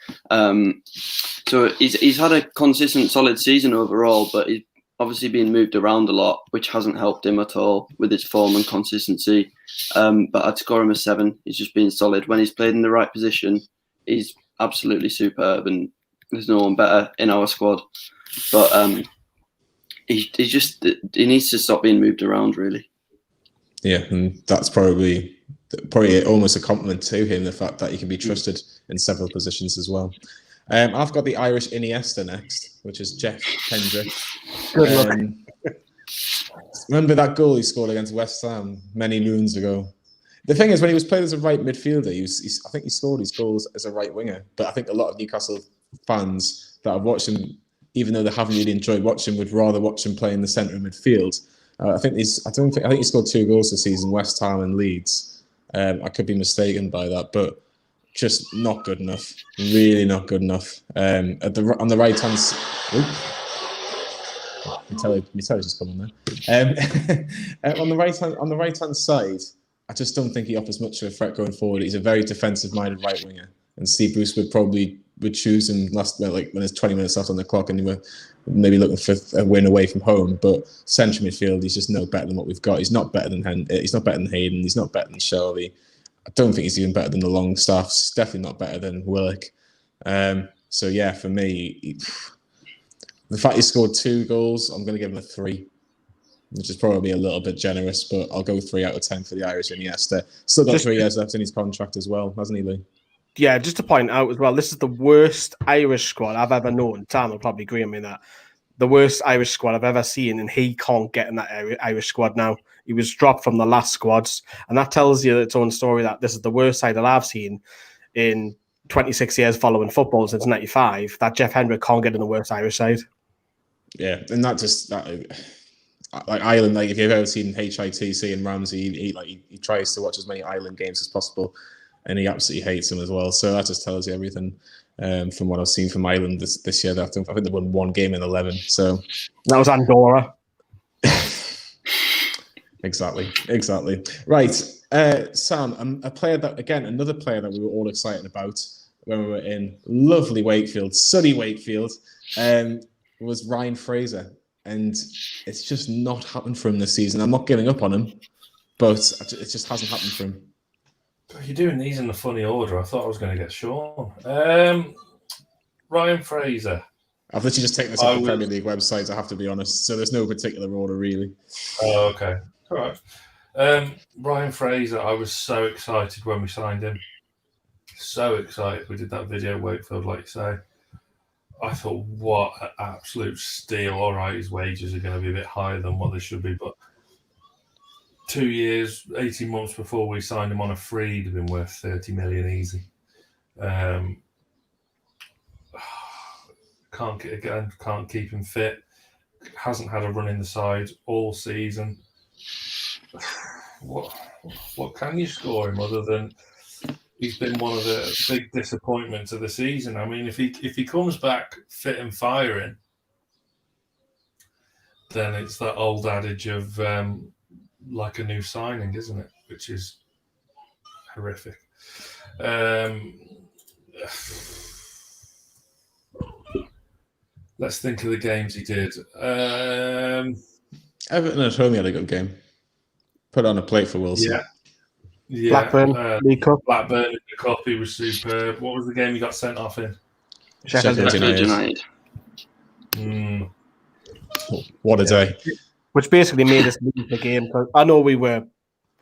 So he's had a consistent, solid season overall, but he's obviously been moved around a lot, which hasn't helped him at all with his form and consistency. But I'd score him a 7. He's just been solid. When he's played in the right position, he's absolutely superb, and there's no one better in our squad. But he needs to stop being moved around, really. Yeah, and that's probably almost a compliment to him, the fact that he can be trusted in several positions as well. I've got the Irish Iniesta next, which is Jeff Hendrick. Good luck. Remember that goal he scored against West Ham many moons ago? The thing is, when he was playing as a right midfielder, I think he scored his goals as a right winger. But I think a lot of Newcastle fans that have watched him, even though they haven't really enjoyed watching, would rather watch him play in the centre of midfield. I think he scored 2 goals this season, West Ham and Leeds. I could be mistaken by that, but just not good enough. Really not good enough. On the right hand side, just coming there. On the right hand side, I just don't think he offers much of a threat going forward. He's a very defensive minded right winger, and Steve Bruce would choose him when there's 20 minutes left on the clock and you were maybe looking for a win away from home. But central midfield, he's just no better than what we've got. He's not better than He's not better than Hayden. He's not better than Shelvey. I don't think he's even better than the Longstaffs. He's definitely not better than Willock. So yeah, for me, the fact he scored 2 goals, I'm going to give him a 3, which is probably a little bit generous, but I'll go 3 out of 10 for the Irish Iniesta. Still got 3 years left in his contract as well, hasn't he, Lee? Yeah, just to point out as well, this is the worst Irish squad I've ever known. Tam will probably agree with me that. The worst Irish squad I've ever seen, and he can't get in that Irish squad now. He was dropped from the last squads, and that tells you its own story that this is the worst side that I've seen in 26 years following football since 95, that Jeff Hendrick can't get in the worst Irish side. Yeah, and like Ireland, like if you've ever seen HITC and Ramsey, he tries to watch as many Ireland games as possible, and he absolutely hates them as well. So that just tells you everything from what I've seen from Ireland this year. I think they won 1 game in 11. So that was Andorra. Exactly. Right, Sam, another player that we were all excited about when we were in lovely Wakefield, sunny Wakefield, was Ryan Fraser. And it's just not happened for him this season. I'm not giving up on him, but it just hasn't happened for him. You're doing these in a funny order. I thought I was going to get Sean. Ryan Fraser. I've literally just taken this off the Premier League website, I have to be honest. So there's no particular order, really. Oh, okay. All right. Ryan Fraser, I was so excited when we signed him. So excited. We did that video at Wakefield, like you say. I thought, what an absolute steal. All right, his wages are going to be a bit higher than what they should be, but 2 years, 18 months before we signed him on a free, he'd have been worth 30 million easy. Can't keep him fit. Hasn't had a run in the side all season. What can you score him other than he's been one of the big disappointments of the season. I mean, if he comes back fit and firing, then it's that old adage of like a new signing, isn't it? Which is horrific. Let's think of the games he did. Everton at home, he had a good game. Put on a plate for Wilson. Yeah. Blackburn, League Cup. Blackburn in the cup, he was superb. What was the game he got sent off in? Sheffield United. What a day. Which basically made us lose the game. I know we were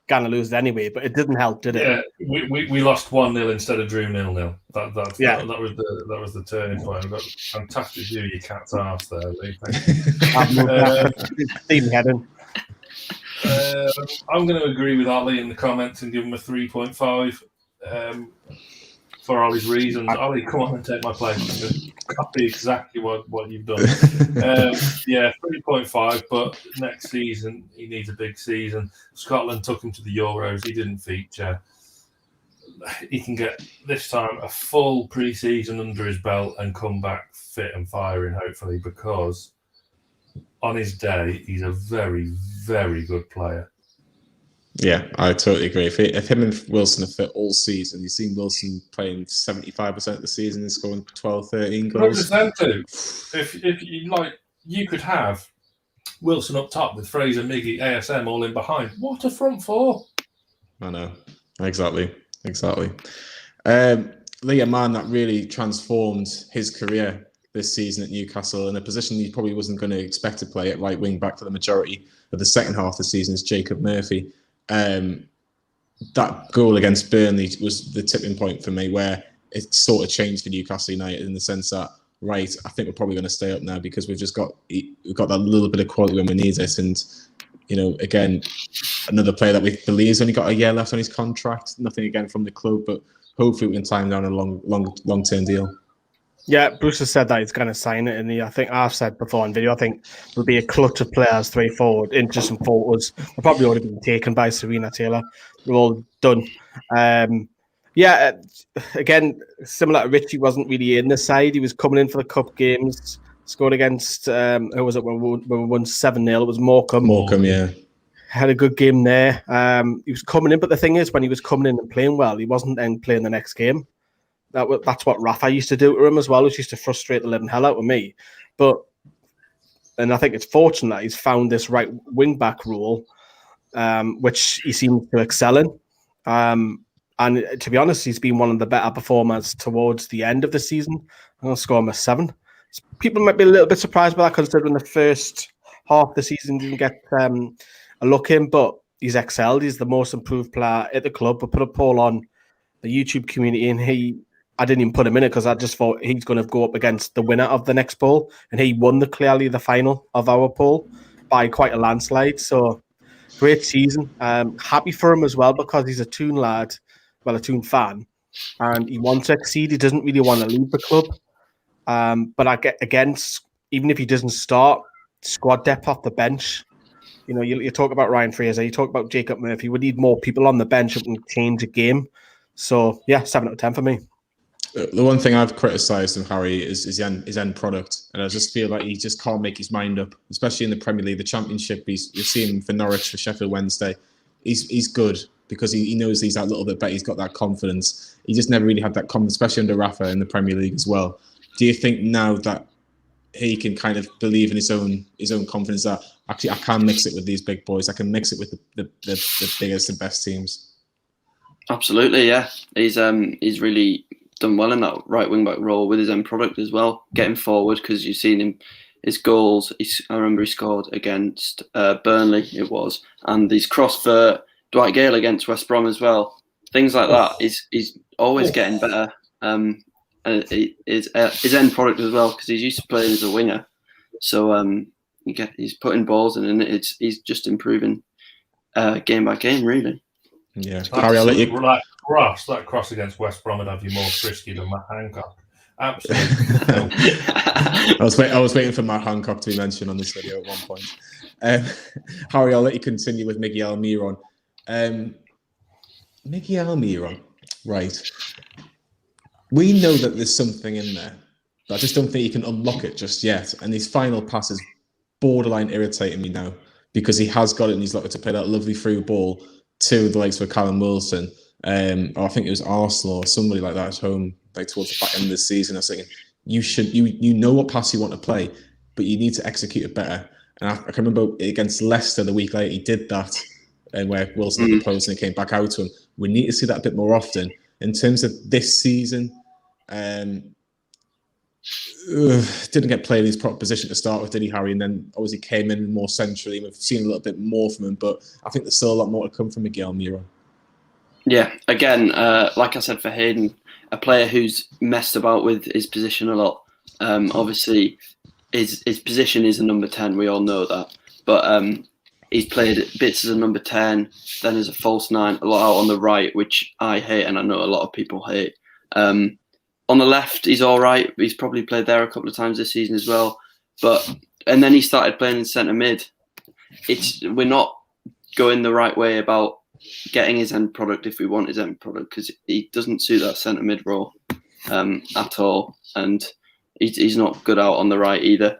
going to lose it anyway, but it didn't help, did it? Yeah, we lost 1-0 instead of drew 0-0. That was the turning point. We've got a fantastic view of your cat's arse there, Lee. Stephen Headon. I'm going to agree with Ollie in the comments and give him a 3.5 for Ollie's reasons. Ollie, come on and take my place. Copy exactly what you've done. 3.5, but next season he needs a big season. Scotland took him to the Euros. He didn't feature. He can get this time a full pre-season under his belt and come back fit and firing, hopefully, because on his day, he's a very, very good player. Yeah, I totally agree. If him and Wilson are fit all season, you've seen Wilson playing 75% of the season and scoring 12, 13 goals. 100%. If you like, you could have Wilson up top with Fraser, Miggy, ASM all in behind. What a front four! I know, exactly. Lee, a man that really transformed his career this season at Newcastle in a position he probably wasn't going to expect to play at right wing back for the majority of the second half of the season is Jacob Murphy. That goal against Burnley was the tipping point for me where it sort of changed for Newcastle United in the sense that, right, I think we're probably going to stay up now because we've got that little bit of quality when we need it. And, you know, again, another player that we believe has only got a year left on his contract. Nothing again from the club, but hopefully we can tie him down a long-term deal. Yeah, Bruce has said that he's going to sign it, and I think I've said before in video, I think there'll be a clutch of players, 3 forward, into some photos. They've probably already been taken by Serena Taylor. We're all done. Again, similar to Ritchie, wasn't really in the side. He was coming in for the cup games, scored against, who was it when we won 7-0? It was Morecambe. Morecambe, yeah. Had a good game there. He was coming in, but the thing is, when he was coming in and playing well, he wasn't then playing the next game. That's what Rafa used to do to him as well, which used to frustrate the living hell out of me. And I think it's fortunate that he's found this right wing back role, which he seems to excel in. And to be honest, he's been one of the better performers towards the end of the season. I'm going to score him a 7. People might be a little bit surprised by that, considering the first half of the season didn't get a look in, but he's excelled. He's the most improved player at the club. I put a poll on the YouTube community, and I didn't even put him in it because I just thought he's going to go up against the winner of the next poll, and he won clearly the final of our poll by quite a landslide. So great season. Happy for him as well because he's a Toon lad, a Toon fan, and he wants to exceed. He doesn't really want to leave the club. But even if he doesn't start, squad depth off the bench. You know, you talk about Ryan Fraser, you talk about Jacob Murphy. We need more people on the bench who can change a game. So yeah, 7 out of 10 for me. The one thing I've criticised him, Harry, is his end product, and I just feel like he just can't make his mind up, especially in the Premier League, the Championship. You've seen him for Norwich, for Sheffield Wednesday. He's good because he knows he's that little bit better. He's got that confidence. He just never really had that confidence, especially under Rafa in the Premier League as well. Do you think now that he can kind of believe in his own confidence that actually I can mix it with these big boys, I can mix it with the biggest and best teams? Absolutely, yeah. He's really done well in that right wing back role with his end product as well, getting forward because you've seen him, his goals. I remember he scored against Burnley, it was, and he's crossed for Dwight Gale against West Brom as well. Things like that. He's always getting better. His end product as well because he's used to playing as a winger, so he's putting balls in, and he's just improving game by game, really. Yeah, Harry, I'll let you. That cross against West Brom would have you more frisky than Matt Hancock. Absolutely. I was waiting for Matt Hancock to be mentioned on this video at one point. Harry, I'll let you continue with Miguel Almiron. Miguel Almiron, Right. We know that there's something in there, but I just don't think he can unlock it just yet. And his final pass is borderline irritating me now because he has got it and he's looking to play that lovely through ball to the likes of Callum Wilson, or I think it was Arsenal or somebody like that at home, like towards the back end of the season. I was thinking, you know what pass you want to play, but you need to execute it better. And I can remember against Leicester the week later, he did that, and where Wilson had the post and it came back out to him. We need to see that a bit more often. In terms of this season, didn't get played in his proper position to start with, did he, Harry? And then obviously came in more centrally. We've seen a little bit more from him, but I think there's still a lot more to come from Miguel Almiron. Yeah, again, like I said for Hayden, a player who's messed about with his position a lot. Obviously, his position is a number 10. We all know that, but he's played bits as a number 10, then as a false 9, a lot out on the right, which I hate, and I know a lot of people hate. On the left, he's all right. He's probably played there a couple of times this season as well. And then he started playing in centre mid. We're not going the right way about getting his end product if we want his end product, because he doesn't suit that centre mid role at all, and he's not good out on the right either.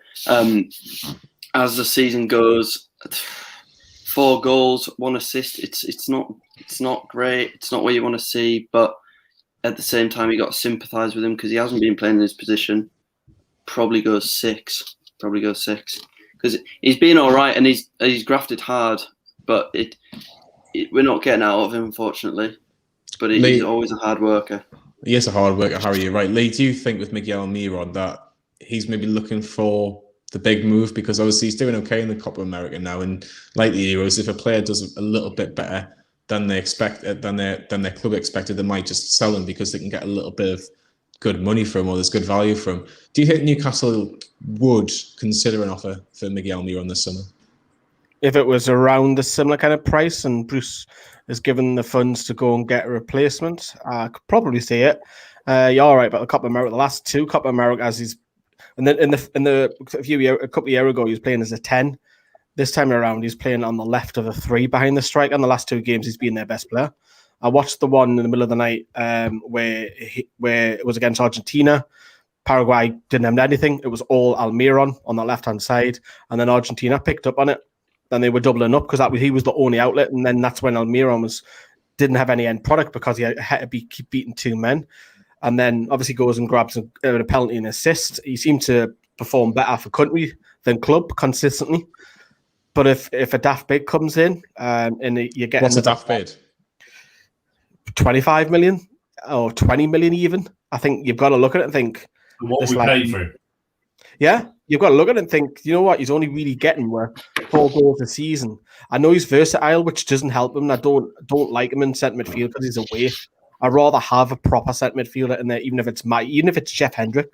As the season goes, 4 goals, 1 assist. It's not great. It's not what you want to see, but at the same time, you got to sympathise with him because he hasn't been playing in his position. Probably goes 6 because he's been all right and he's grafted hard, but we're not getting out of him, unfortunately. But he's always a hard worker. He is a hard worker, Harry. You're right. Lee, do you think with Miguel Almiron that he's maybe looking for the big move? Because obviously he's doing okay in the Copa America now, and like the Euros, if a player does a little bit better than they expect, than their club expected, they might just sell him because they can get a little bit of good money from him or there's good value from him. Do you think Newcastle would consider an offer for Miguel Almiron this summer? If it was around a similar kind of price and Bruce is given the funds to go and get a replacement, I could probably see it. You're all right about the Copa America. The last 2 Copa Americas, he's a couple of years ago, he was playing as a 10. This time around, he's playing on the left of a 3 behind the striker. In the last 2 games, he's been their best player. I watched the one in the middle of the night where it was against Argentina. Paraguay didn't have anything. It was all Almiron on the left-hand side. And then Argentina picked up on it. Then they were doubling up because he was the only outlet. And then that's when Almiron didn't have any end product because he had to keep beating 2 men. And then obviously goes and grabs a penalty and assist. He seemed to perform better for country than club consistently. But if a daft bid comes in and you get... What's a daft bid? 25 million or 20 million even. I think you've got to look at it and think... What we paid for him. Yeah, you've got to look at it and think, you know what, he's only really getting 4 goals a season. I know he's versatile, which doesn't help him. I don't like him in centre midfield because he's away. I'd rather have a proper centre midfielder in there, even if it's Jeff Hendrick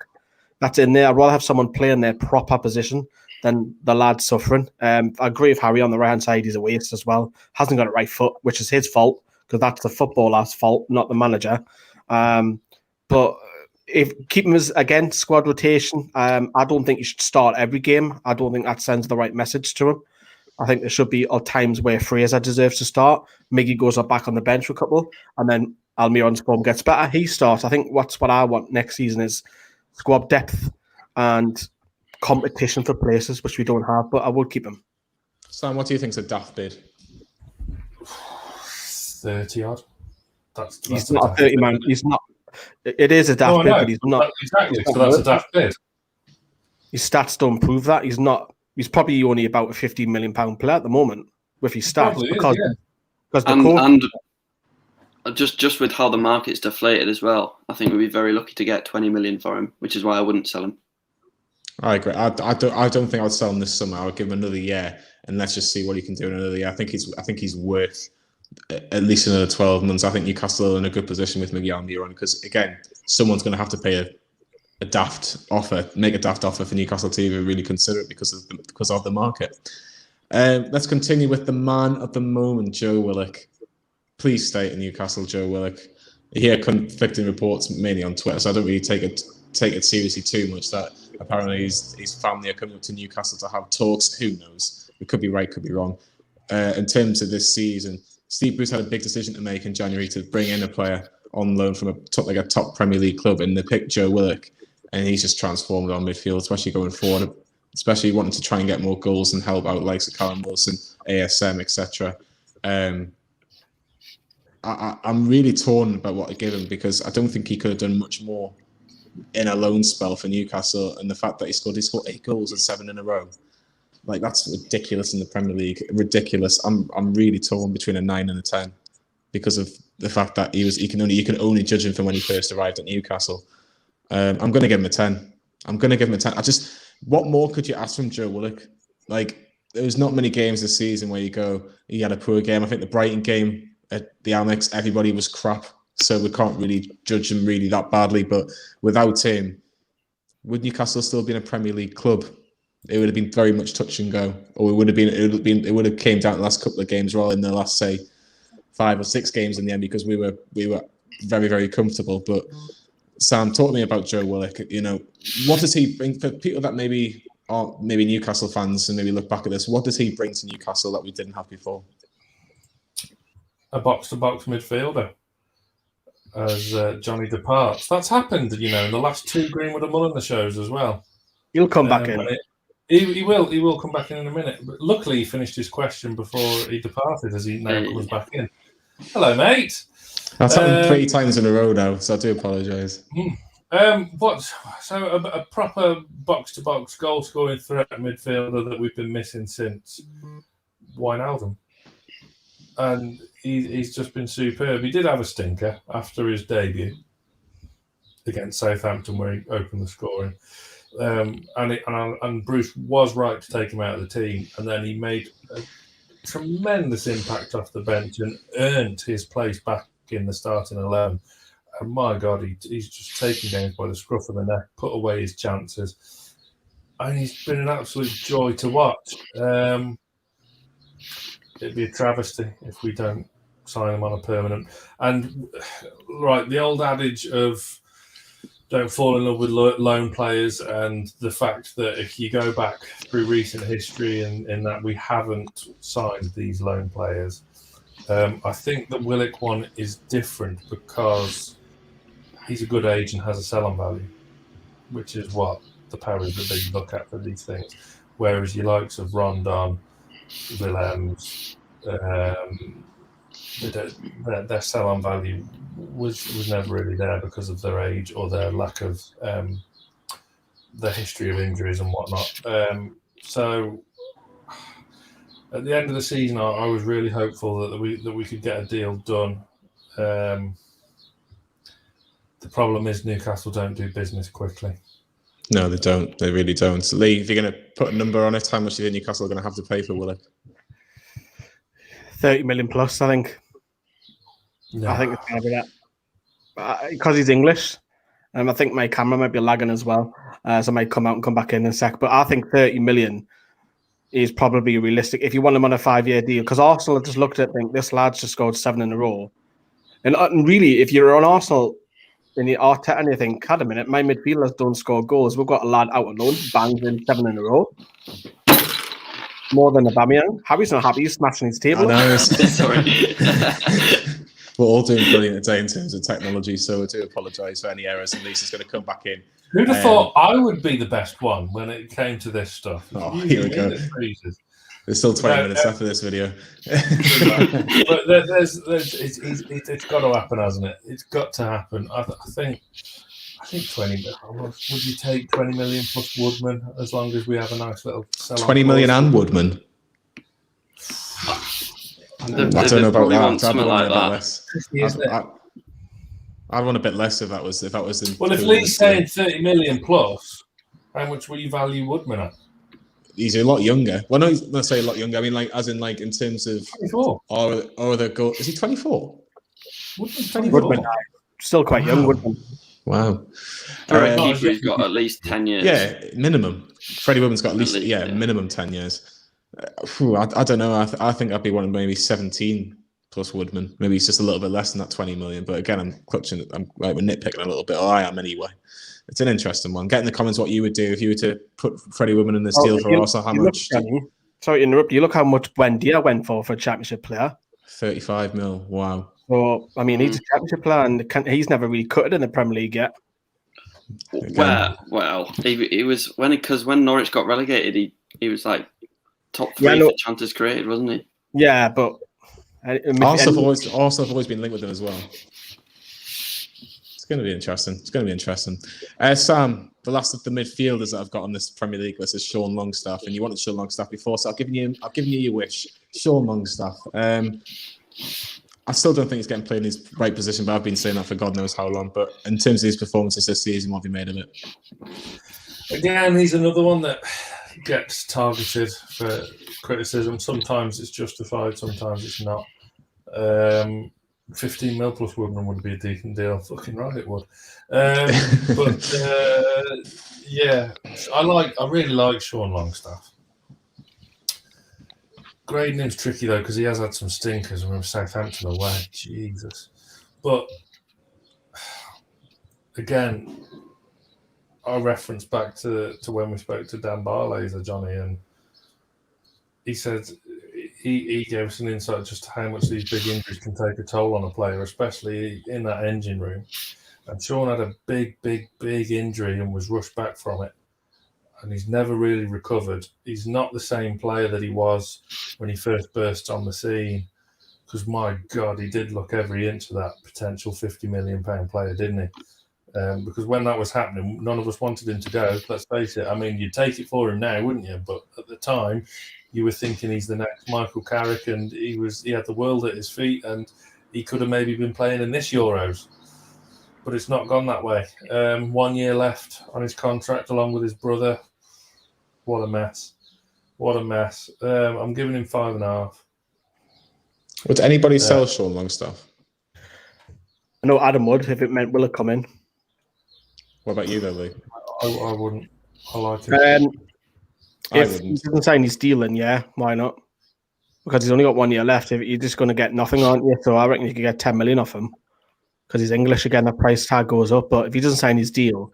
that's in there. I'd rather have someone playing their proper position than the lad suffering. I agree with Harry on the right-hand side. He's a waste as well. Hasn't got it right foot, which is his fault because that's the footballer's fault, not the manager. But if keep him as, again, squad rotation, I don't think you should start every game. I don't think that sends the right message to him. I think there should be times where Fraser deserves to start. Miggy goes up back on the bench for a couple, and then Almiron's form gets better. He starts. I think what I want next season is squad depth and competition for places, which we don't have, but I would keep him. Sam, what do you think's a daft bid? 30 odd. He's not a 30 man. He's not. It is a daft bid, but he's not. Exactly. So that's a daft bid. His stats don't prove that. He's not. He's probably only about a £15 million player at the moment with his stats and just with how the market's deflated as well. I think we'd be very lucky to get 20 million for him, which is why I wouldn't sell him. I agree. I don't think I'd sell him this summer. I would give him another year and let's just see what he can do in another year. I think he's worth at least another 12 months. I think Newcastle are in a good position with Miguel Almiron because again, someone's going to have to pay a daft offer, make a daft offer for Newcastle to even really consider it because of the market. Let's continue with the man of the moment, Joe Willock. Please stay at Newcastle, Joe Willock. I hear conflicting reports mainly on Twitter, so I don't really take it seriously too much. That apparently his family are coming up to Newcastle to have talks. Who knows? It could be right, could be wrong. In terms of this season, Steve Bruce had a big decision to make in January to bring in a player on loan from a top Premier League club, and they picked Joe Willock, and he's just transformed on midfield, especially going forward, especially wanting to try and get more goals and help out likes of Callum Wilson, ASM, etc. I'm really torn about what I give him, because I don't think he could have done much more in a loan spell for Newcastle, and the fact that he scored 8 goals and 7 in a row, like, that's ridiculous in the Premier League. Ridiculous. I'm really torn between a 9 and a 10 because of the fact that you can only judge him from when he first arrived at Newcastle. I'm going to give him a 10. What more could you ask from Joe Willock? Like, there was not many games this season where you go, he had a poor game. I think the Brighton game at the Amex, everybody was crap, so we can't really judge him really that badly. But without him, would Newcastle still be in a Premier League club? It would have been very much touch and go, or it would have came down the last couple of games rather than the last, say, 5 or 6 games in the end, because we were very, very comfortable. But Sam, talk to me about Joe Willock. You know, what does he bring for people that maybe aren't Newcastle fans and maybe look back at this? What does he bring to Newcastle that we didn't have before? A box-to-box midfielder, as Johnny departs. That's happened, in the last 2 Greenwood and Mulliner shows as well. He'll come back in. He will come back in a minute. But luckily, he finished his question before he departed, as he now comes back in. Hello, mate. That's happened 3 times in a row now, so I do apologise. So a proper box-to-box goal-scoring threat midfielder that we've been missing since Wijnaldum. And he's just been superb. He did have a stinker after his debut against Southampton, where he opened the scoring. And Bruce was right to take him out of the team, and then he made a tremendous impact off the bench and earned his place back in the starting 11. And my God, he's just taking games by the scruff of the neck, put away his chances, and he's been an absolute joy to watch. It'd be a travesty if we don't sign him on a permanent. And right, the old adage of don't fall in love with loan players, and the fact that if you go back through recent history and in that we haven't signed these loan players, I think the Willock one is different because he's a good age and has a sell-on value, which is what the powers that they look at for these things. Whereas your likes of Rondon, Willems, their sell-on value was never really there because of their age or their lack of their history of injuries and whatnot. So at the end of the season, I was really hopeful that we could get a deal done. The problem is Newcastle don't do business quickly. No, they don't. They really don't. Lee, if you're going to put a number on it, how much do you think Newcastle are going to have to pay for Willock? 30 million plus, I think. No. I think it's going to be that. Because he's English. I think my camera might be lagging as well. So I might come out and come back in a sec. But I think 30 million is probably realistic if you want him on a 5-year deal. Because Arsenal just looked at it and think this lad's just scored 7 in a row. And really, if you're on Arsenal and you're Arteta and you think, had a minute, my midfielders don't score goals. We've got a lad out alone, bangs in 7 in a row. More than Aubameyang. Harry's not happy. He's smashing his table. I know. Sorry. We're all doing brilliant today in terms of technology, so I do apologise for any errors. And Lisa's going to come back in. Who'd have thought I would be the best one when it came to this stuff? Oh, here we go. There's still 20 minutes after this video. But it's got to happen, hasn't it? It's got to happen. I think 20 million. Would you take 20 million plus Woodman as long as we have a nice little sell? 20 million and Woodman. I don't know about that. I'd want a bit less. I'd want a bit less if that was in. Well, if Lee's saying 30 million plus, how much will you value Woodman at? He's a lot younger. Well, no, let's say a lot younger. I mean, in terms of 24. Or the goal. Is he 24? Woodman's 24. Woodman, still quite young. Woodman. Wow. He's got at least 10 years. Yeah, minimum. Freddie Woodman's got at least minimum 10 years. I don't know. I think I'd be wanting maybe 17 plus Woodman. Maybe it's just a little bit less than that 20 million. But again, I'm nitpicking a little bit. Or I am anyway. It's an interesting one. Get in the comments what you would do if you were to put Freddie Woodman in this deal for Arsenal. How much? Sorry to interrupt. You look how much Buendia went for a championship player. 35 mil. Wow. So, I mean, he's a championship player, and he's never really cut it in the Premier League yet. Well, he was when Norwich got relegated, he was like top 3 for chances created, wasn't he? Yeah, but Arsenal have always been linked with them as well. It's going to be interesting. Sam, the last of the midfielders that I've got on this Premier League list is Sean Longstaff, and you wanted Sean Longstaff before, so I've given you your wish. Sean Longstaff. I still don't think he's getting played in his right position, but I've been saying that for God knows how long. But in terms of his performances this season, what have you made of it? Again, he's another one that gets targeted for criticism. Sometimes it's justified, sometimes it's not. 15 mil plus Woodman would be a decent deal. Fucking right, it would. Yeah, I really like Sean Longstaff. Grading him's tricky though because he has had some stinkers. I remember Southampton away. Jesus, but again, I reference back to when we spoke to Dan Barlaser, Johnny, and he said he gave us an insight just to how much these big injuries can take a toll on a player, especially in that engine room. And Sean had a big injury and was rushed back from it. And he's never really recovered. He's not the same player that he was when he first burst on the scene. Because, my God, he did look every inch of that potential £50 million player, didn't he? Because when that was happening, none of us wanted him to go. Let's face it. I mean, you'd take it for him now, wouldn't you? But at the time, you were thinking he's the next Michael Carrick, and he had the world at his feet, and he could have maybe been playing in this Euros. But it's not gone that way. 1 year left on his contract along with his brother. What a mess. I'm giving him 5.5. Would anybody sell Sean Longstaff? I know Adam would if it meant Willock come in. What about you though, Lee? I wouldn't. I like him. If he doesn't sign his deal, then yeah, why not? Because he's only got 1 year left. If you're just going to get nothing, aren't you? So I reckon you could get 10 million off him. Because he's English again, the price tag goes up. But if he doesn't sign his deal,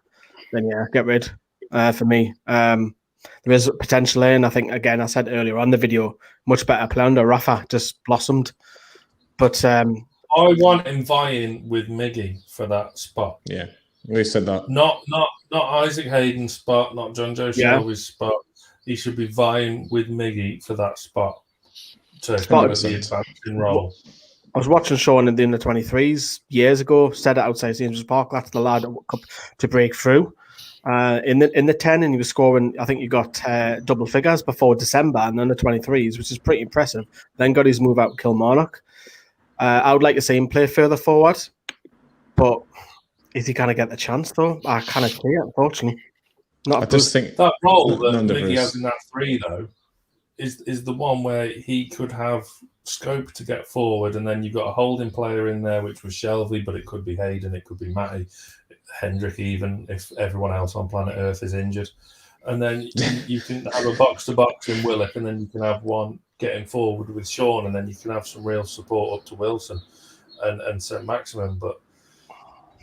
then yeah, get rid for me. There is potential there, and I think, again, I said earlier on the video, much better player under Rafa, just blossomed. But I want him vying with Miggy for that spot. Yeah, we said that. Not Isaac Hayden's spot, not John Joe Shelvey's spot. He should be vying with Miggy for that spot to have the advancing role. I was watching Sean in the under-23s years ago, said it outside St. James's Park. That's the lad to break through. In the 10, and he was scoring, I think he got double figures before December and under 23s, which is pretty impressive. Then got his move out Kilmarnock. I would like to see him play further forward, but is he going to get the chance though? I kind of clear, unfortunately. I just think that role that Mickey has in that 3 though is the one where he could have scope to get forward, and then you've got a holding player in there, which was Shelvey, but it could be Hayden, it could be Matty, Hendrick, even if everyone else on planet Earth is injured. And then you can have a box-to-box in Willock, and then you can have one getting forward with Sean, and then you can have some real support up to Wilson and Saint-Maximin. But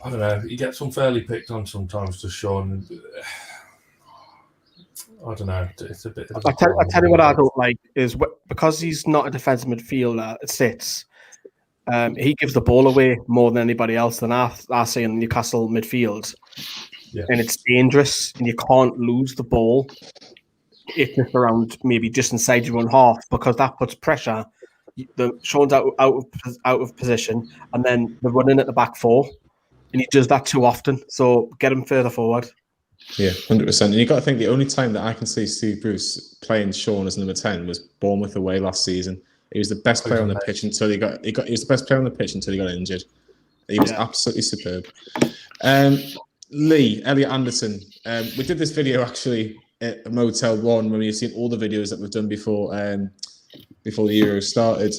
I don't know, he gets unfairly picked on sometimes to Sean. I don't know. It's a bit. I tell you what I don't like is because he's not a defensive midfielder. It sits. He gives the ball away more than anybody else than I see in Newcastle midfield, and it's dangerous. And you can't lose the ball if it's around maybe just inside your own half, because that puts pressure. Sean's out of position, and then they're running at the back 4, and he does that too often. So get him further forward. Yeah, 100%. And you've got to think the only time that I can see Steve Bruce playing Sean as number 10 was Bournemouth away last season. He was the best player on the pitch until he was the best player on the pitch until he got injured. He was absolutely superb. Lee, Elliot Anderson. We did this video actually at Motel 1 when we've seen all the videos that we've done before the Euro started.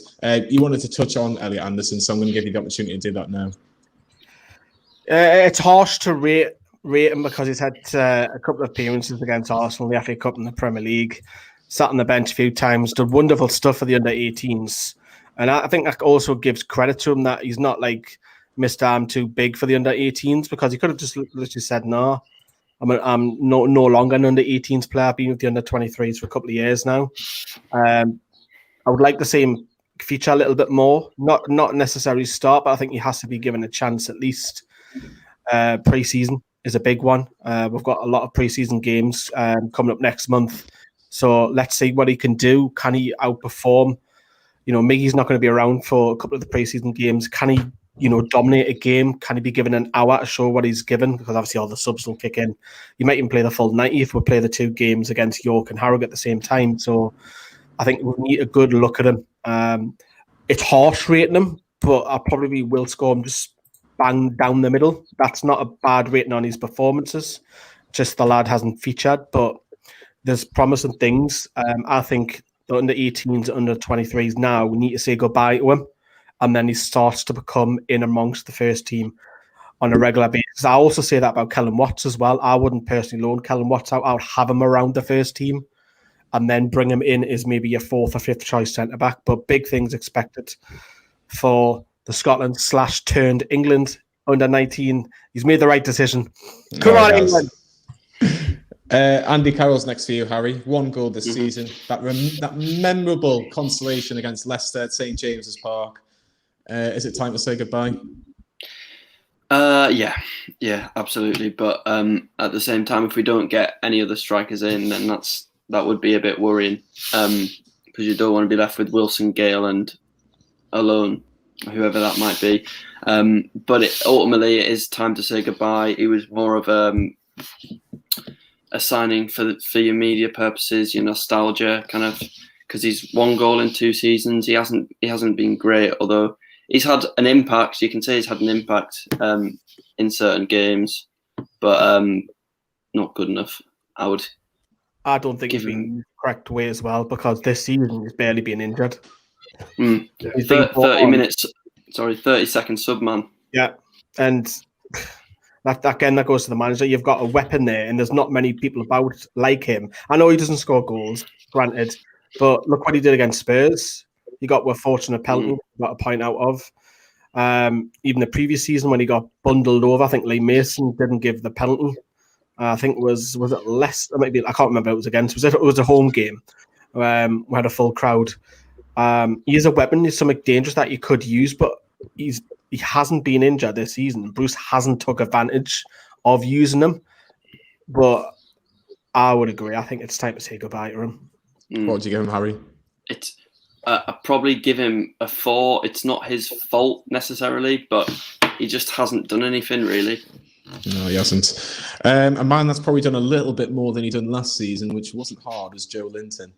You wanted to touch on Elliot Anderson, so I'm going to give you the opportunity to do that now. It's harsh to rate him because he's had a couple of appearances against Arsenal, the FA Cup and the Premier League, sat on the bench a few times, did wonderful stuff for the under-18s. And I think that also gives credit to him that he's not like, Mr. I'm too big for the under-18s, because he could have just literally said, no, I'm no longer an under-18s player. I've been with the under-23s for a couple of years now. I would like to see him feature a little bit more. Not necessarily start, but I think he has to be given a chance at least. Pre-season is a big one. We've got a lot of pre-season games coming up next month. So let's see what he can do. Can he outperform? Miggy's not going to be around for a couple of the pre-season games. Can he, dominate a game? Can he be given an hour to show what he's given? Because obviously all the subs will kick in. You might even play the full 90 if we play the 2 games against York and Harrogate at the same time. So I think we need a good look at him. It's harsh rating him, but I probably will score him just bang down the middle. That's not a bad rating on his performances. Just the lad hasn't featured, but there's promising things. I think the under 18s, under 23s now, we need to say goodbye to him. And then he starts to become in amongst the first team on a regular basis. I also say that about Kellen Watts as well. I wouldn't personally loan Kellen Watts out. I would have him around the first team and then bring him in as maybe your 4th or 5th choice centre-back. But big things expected for the Scotland / turned England under 19. He's made the right decision. Come on, England. Andy Carroll's next for you, Harry. 1 goal this season. That memorable consolation against Leicester at St James's Park. Is it time to say goodbye? Yeah, absolutely. But at the same time, if we don't get any other strikers in, then that would be a bit worrying. Because you don't want to be left with Wilson, Gale, and alone, whoever that might be. But ultimately, it is time to say goodbye. He was more of a signing for your media purposes, your nostalgia, kind of, because he's 1 goal in 2 seasons. He hasn't been great, although he's had an impact. You can say he's had an impact in certain games, but not good enough. I don't think he's been the correct way as well, because this season he's barely been injured. 30-second sub, man. Yeah, and that goes to the manager. You've got a weapon there, and there's not many people about like him. I know he doesn't score goals, granted, but look what he did against Spurs. He got a fortunate penalty, got a point out of. Even the previous season when he got bundled over, I think Lee Mason didn't give the penalty. I think was it Leicester? Maybe I can't remember who it was against. It was a home game. We had a full crowd. He is a weapon. He's something dangerous that you could use, but he hasn't been injured this season. Bruce hasn't took advantage of using him. But I would agree. I think it's time to say goodbye to him. What would you give him, Harry? I'd probably give him a 4. It's not his fault necessarily, but he just hasn't done anything really. No, he hasn't. A man that's probably done a little bit more than he done last season, which wasn't hard, was Joelinton.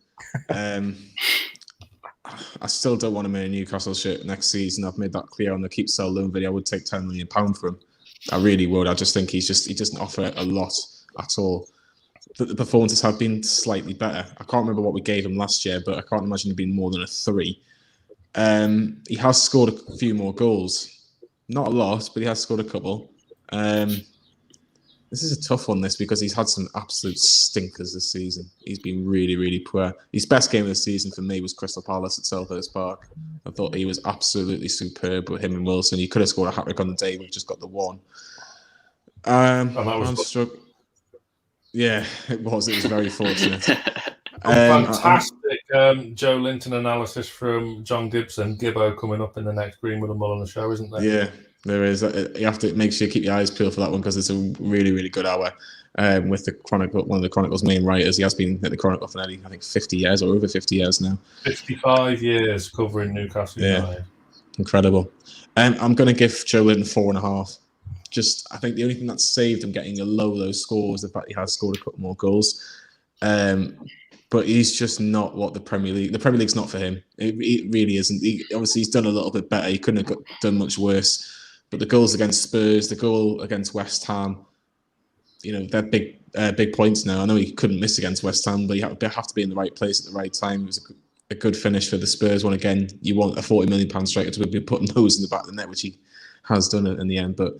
I still don't want him in a Newcastle shirt next season. I've made that clear on the Keep Sell Loan video. I would take £10 million for him. I really would. I just think he doesn't offer a lot at all. The performances have been slightly better. I can't remember what we gave him last year, but I can't imagine it being more than a 3. He has scored a few more goals. Not a lot, but he has scored a couple. This is a tough one, because he's had some absolute stinkers this season. He's been really, really poor. His best game of the season for me was Crystal Palace at Selhurst Park. I thought he was absolutely superb with him and Wilson. He could have scored a hat-trick on the day. We've just got the 1. Yeah, it was. It was very fortunate. Fantastic Joelinton analysis from John Gibson. Gibbo coming up in the next Greenwood and Mulliner show, isn't there? Yeah, there is. You have to make sure you keep your eyes peeled for that one, because it's a really, really good hour with the Chronicle, one of the Chronicle's main writers. He has been at the Chronicle for nearly, I think, 50 years or over 50 years now. 55 years covering Newcastle United. Incredible. I'm going to give Joelinton 4.5. I think the only thing that saved him getting a low score was the fact he has scored a couple more goals. But he's just not what the Premier League's not for him. It really isn't. Obviously, he's done a little bit better. He couldn't have done much worse. But the goals against Spurs, the goal against West Ham, they're big points now. I know he couldn't miss against West Ham, but you have to be in the right place at the right time. It was a good finish for the Spurs one. Again, you want a £40 million striker to be putting those in the back of the net, which he has done it in the end. But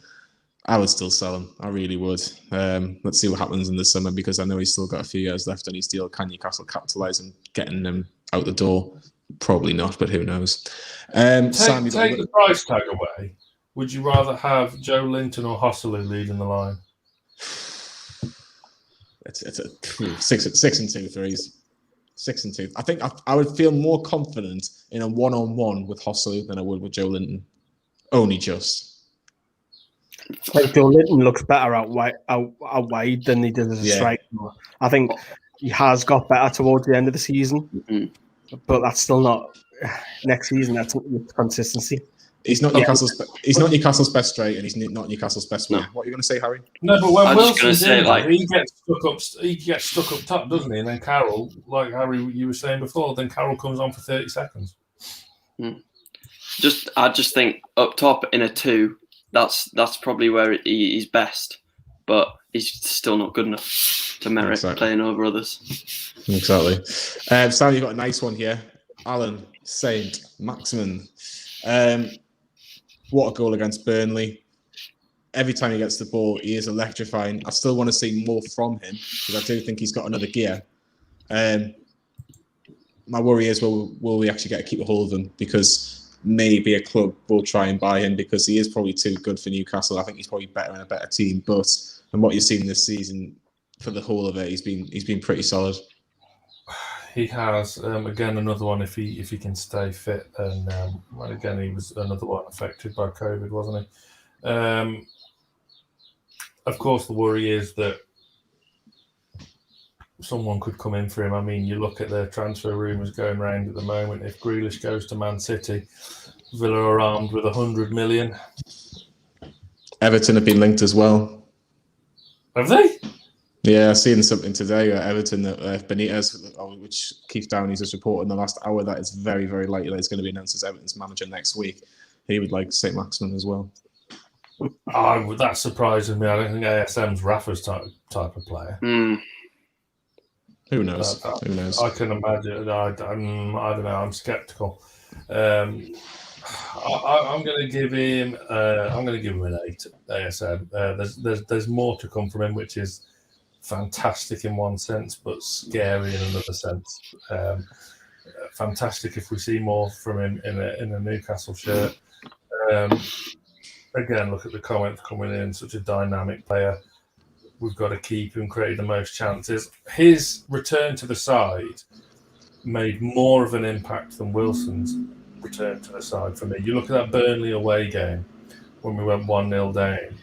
I would still sell him. I really would. Let's see what happens in the summer, because I know he's still got a few years left on his deal. Can Newcastle capitalise on getting him out the door? Probably not, but who knows? Take the price tag away. Would you rather have Joelinton or Hosselu leading the line? It's a 6 and 2 threes. 6-2. I think I would feel more confident in a one-on-one with Hosselu than I would with Joelinton. Only just. I think Joelinton looks better out wide than he did as a striker. I think he has got better towards the end of the season, but that's still not next season. That's consistency. He's not Newcastle's best striker, and he's not Newcastle's best winger. What are you going to say, Harry? No, but when Wilson's in, he gets stuck up top, doesn't he? And then Carroll, like Harry, you were saying before, then Carroll comes on for 30 seconds. I just think up top in a 2, that's probably where he's best, but he's still not good enough to merit playing over others. Exactly. Sam, you've got a nice one here. Alan, Saint-Maximin. What a goal against Burnley. Every time he gets the ball, he is electrifying. I still want to see more from him because I do think he's got another gear. My worry is, will we actually get to keep a hold of him? Because maybe a club will try and buy him because he is probably too good for Newcastle. I think he's probably better in a better team. But from what you've seen this season, for the whole of it, he's been pretty solid. He has again another one if he can stay fit, and again he was another one affected by COVID, wasn't he? Of course, the worry is that someone could come in for him. I mean, you look at the transfer rumours going around at the moment. If Grealish goes to Man City, Villa are armed with 100 million. Everton have been linked as well. Have they? Yeah, I've seen something today at Everton that Benitez, which Keith Downey's just reported in the last hour, that it's very, very likely that he's going to be announced as Everton's manager next week. He would like Saint-Maximin as well. Oh, that surprises me. I don't think ASM's Rafa's type of player. Who knows? Who knows? I can imagine. I don't know. I'm sceptical. I'm going to give him. An 8. ASM. There's more to come from him, which is fantastic in one sense, but scary in another sense. Fantastic if we see more from him in a Newcastle shirt. Again, look at the comment coming in. Such a dynamic player. We've got to keep him, create the most chances. His return to the side made more of an impact than Wilson's return to the side for me. You look at that Burnley away game when we went 1-0 down.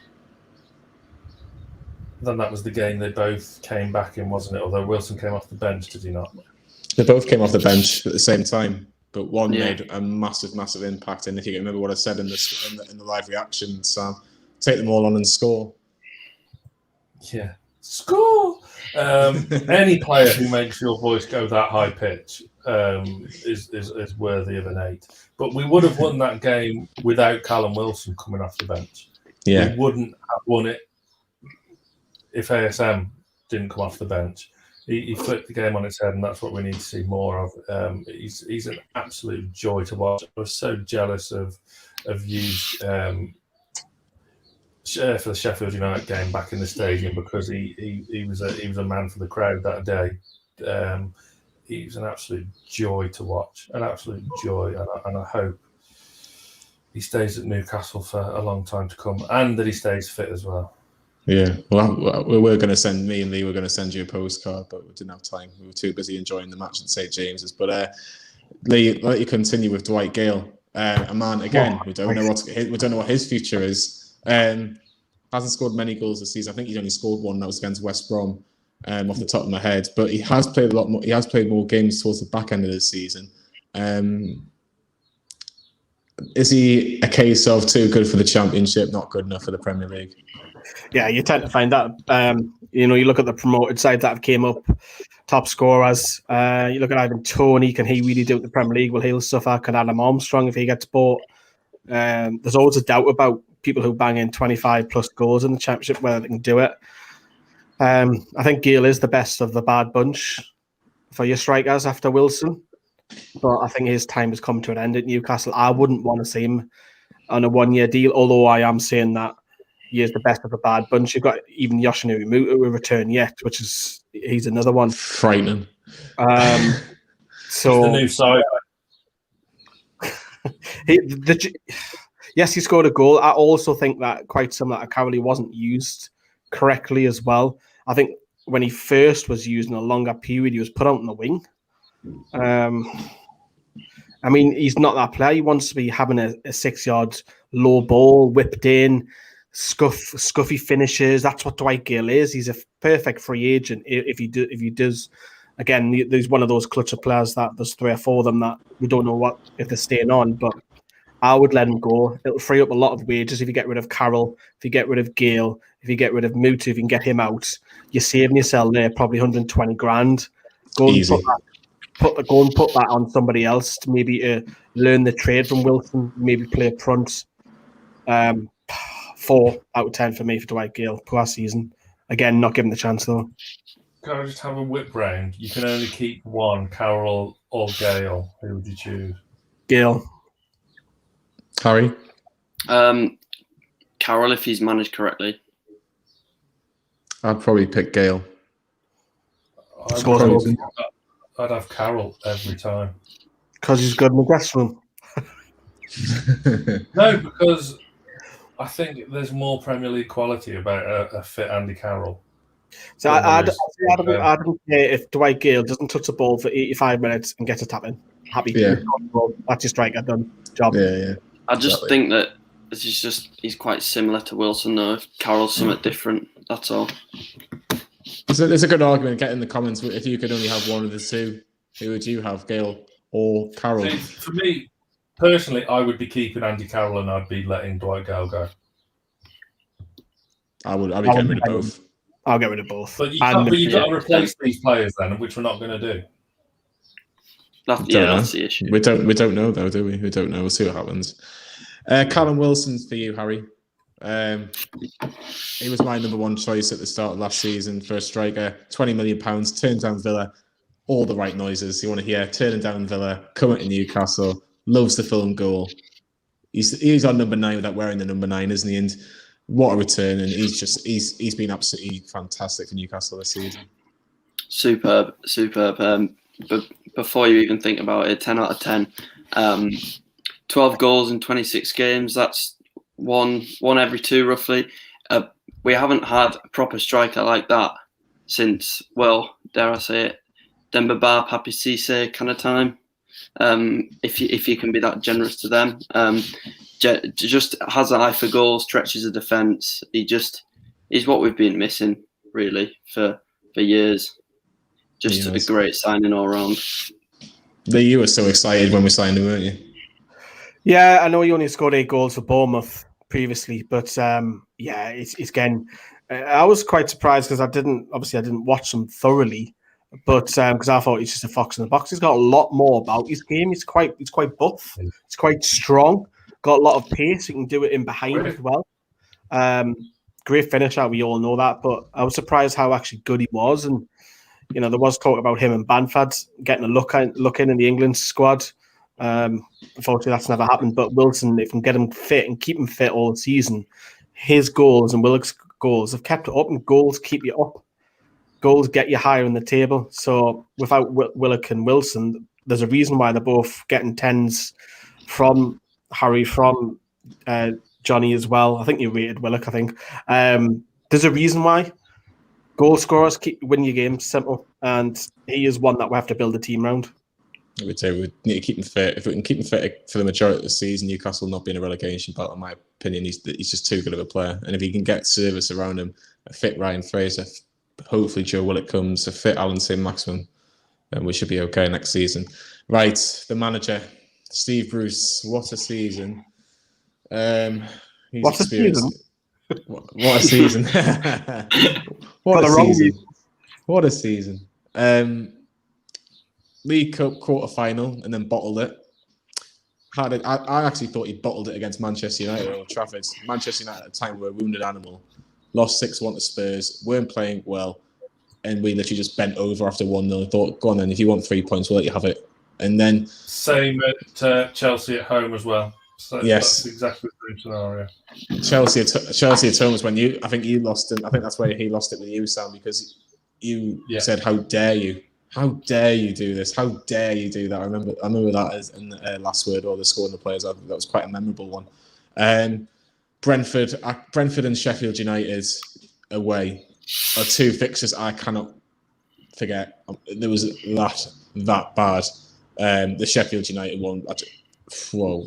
Then that was the game they both came back in, wasn't it? Although Wilson came off the bench, did he not? They both came off the bench at the same time, but one made a massive, massive impact. And if you can remember what I said in the live reaction, Sam, take them all on and score. Yeah, score! Any player who makes your voice go that high pitch is worthy of an 8. But we would have won that game without Callum Wilson coming off the bench. Yeah, we wouldn't have won it if ASM didn't come off the bench. He flipped the game on its head, and that's what we need to see more of. He's an absolute joy to watch. I was so jealous of you for the Sheffield United game back in the stadium because he was a man for the crowd that day. He was an absolute joy to watch, an absolute joy, and I hope he stays at Newcastle for a long time to come, and that he stays fit as well. Yeah, well, we were going to send me and Lee were going to send you a postcard, but we didn't have time. We were too busy enjoying the match at St James's. But Lee, let you continue with Dwight Gale, a man again. We don't know what his future is. Hasn't scored many goals this season. I think he's only scored one. That was against West Brom, off the top of my head. But he has played a lot more. He has played more games towards the back end of the season. Is he a case of too good for the Championship, not good enough for the Premier League? Yeah, you tend to find that. You look at the promoted sides that have came up, top scorers. You look at Ivan Toney. Can he really do it in the Premier League? Well, he'll suffer. Can Adam Armstrong if he gets bought? There's always a doubt about people who bang in 25 plus goals in the Championship, whether they can do it. I think Gale is the best of the bad bunch for your strikers after Wilson. But I think his time has come to an end at Newcastle. I wouldn't want to see him on a 1-year deal, although I am saying that he is the best of the bad bunch. You've got even Yoshinobu Muto who return yet, he's another one. Frightening. So the new side. Yes, he scored a goal. I also think that quite similar to Carroll, he wasn't used correctly as well. I think when he first was used in a longer period, he was put out on the wing. I mean, he's not that player. He wants to be having a 6-yard low ball, whipped in, scuffy finishes. That's what Dwight Gale is. He's a perfect free agent if he does. Again, there's one of those clutch of players that there's 3 or 4 of them that we don't know if they're staying on, but I would let him go. It'll free up a lot of wages if you get rid of Carroll, if you get rid of Gale, if you get rid of Mutu, if you can get him out. You're saving yourself there probably 120 grand. Easy. Go and put that on somebody else to maybe learn the trade from Wilson, maybe play up front. 4 out of 10 for me for Dwight Gale. Poor season. Again, not given the chance though. Can I just have a whip round? You can only keep one, Carroll or Gale. Who would you choose? Gale. Harry? Carroll, if he's managed correctly. I'd probably pick Gale. I'd have Carroll every time. Because he's good in the dressing room. No, because I think there's more Premier League quality about a fit Andy Carroll. So I don't care if Dwight Gale doesn't touch the ball for 85 minutes and gets a tap in. Happy. Yeah. That's your striker done. Job. Yeah. I just think that he's quite similar to Wilson though. If Carroll's somewhat different, that's all. There's a good argument. Get in the comments if you could only have one of the two. Who would you have, Gale or Carroll? For me, personally, I would be keeping Andy Carroll and I'd be letting Dwight Gale go. I'd be getting rid of both. I'll get rid of both. But you've got to replace these players then, which we're not going to do. That's the issue. We don't know though, do we? We don't know. We'll see what happens. Callum Wilson's for you, Harry. He was my number one choice at the start of last season for a striker. £20 million, turns down Villa. All the right noises you want to hear. Turning down Villa, coming to Newcastle, loves the film goal. He's on number 9 without wearing the number 9, isn't he? And what a return! And he's been absolutely fantastic for Newcastle this season. Superb. But before you even think about it, 10 out of 10. 12 goals in 26 games. That's one every 2 roughly. We haven't had a proper striker like that since, well, dare I say it, Demba Ba, Papi Cisse kind of time. If you can be that generous to them, just has an eye for goals, stretches the defence. He's what we've been missing really for years. Just a great signing all round. You were so excited when we signed him, weren't you? Yeah, I know he only scored 8 goals for Bournemouth previously, but it's again. I was quite surprised because I didn't watch him thoroughly, but because I thought he's just a fox in the box. He's got a lot more about his game. He's quite buff. He's quite strong. Got a lot of pace. He can do it in behind as well. Great finisher. We all know that, but I was surprised how actually good he was. And there was talk about him and Bamford getting a look in the England squad. Unfortunately, that's never happened. But Wilson, if we can get him fit and keep him fit all season, his goals and Willock's goals have kept it up, and goals keep you up. Goals get you higher in the table. So without Willock and Wilson, there's a reason why they're both getting 10s from Harry, from Johnny as well. I think you rated Willock, I think. There's a reason why. Goal scorers keep winning your games, simple. And he is one that we have to build a team around. I would say we need to keep him fit. If we can keep him fit for the majority of the season, Newcastle will not be in a relegation battle, in my opinion. He's just too good of a player. And if he can get service around him, a fit Ryan Fraser, hopefully Joe Willock comes, a fit Alan Saint-Maximin, then we should be okay next season. Right, the manager, Steve Bruce. What a season. What a season. What a season. What a season. League Cup quarter-final and then bottled it. I actually thought he bottled it against Manchester United at Old Trafford. Manchester United at the time were a wounded animal. Lost 6-1 to Spurs, weren't playing well, and we literally just bent over after 1-0. Thought, go on then, if you want 3 points, we'll let you have it. And then... Same at Chelsea at home as well. So yes. That's exactly the same scenario. Chelsea at home was when I think you lost it. I think that's where he lost it with you, Sam, because you said, how dare you? How dare you do this? How dare you do that? I remember that as in the last word or the score in the players. That was quite a memorable one. Brentford and Sheffield United away are 2 fixtures I cannot forget. There was that that bad. The Sheffield United one,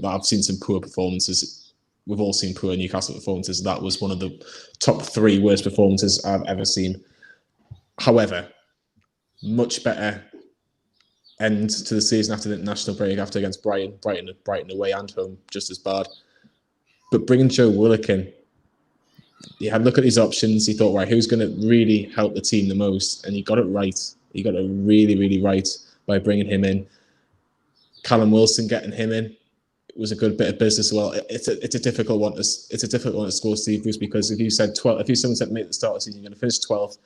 I've seen some poor performances. We've all seen poor Newcastle performances. That was one of the top 3 worst performances I've ever seen. However, much better end to the season after the international break, after against Brighton away and home, just as bad. But bringing Joe Willock in, he had a look at his options. He thought, right, who's going to really help the team the most? And he got it right. He got it really, really right by bringing him in. Callum Wilson getting him in was a good bit of business. Well, it's a difficult one to score, Steve Bruce, because if someone said make the start of the season, you're going to finish 12th.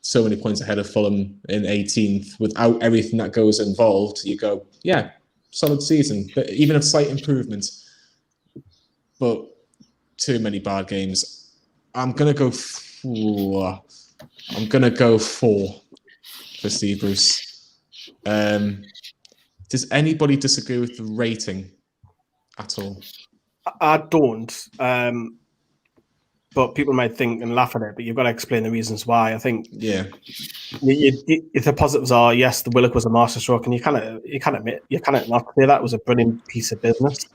So many points ahead of Fulham in 18th. Without everything that goes involved, you go, yeah, solid season, but even a slight improvement. But too many bad games. I'm gonna go 4 for Steve Bruce. Does anybody disagree with the rating at all? I don't. But people might think and laugh at it, but you've got to explain the reasons why. I think, if the positives are, yes, the Willock was a masterstroke, and you can't not say that was a brilliant piece of business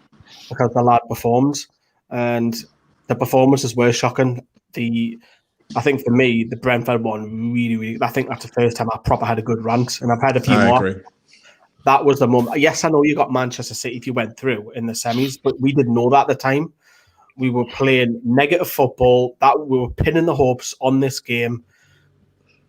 because the lad performed, and the performances were shocking. I think for me, the Brentford one really, really. I think that's the first time I proper had a good rant, and I've had a few more. Agree. That was the moment. Yes, I know you got Manchester City if you went through in the semis, but we didn't know that at the time. We were playing negative football. That we were pinning the hopes on this game.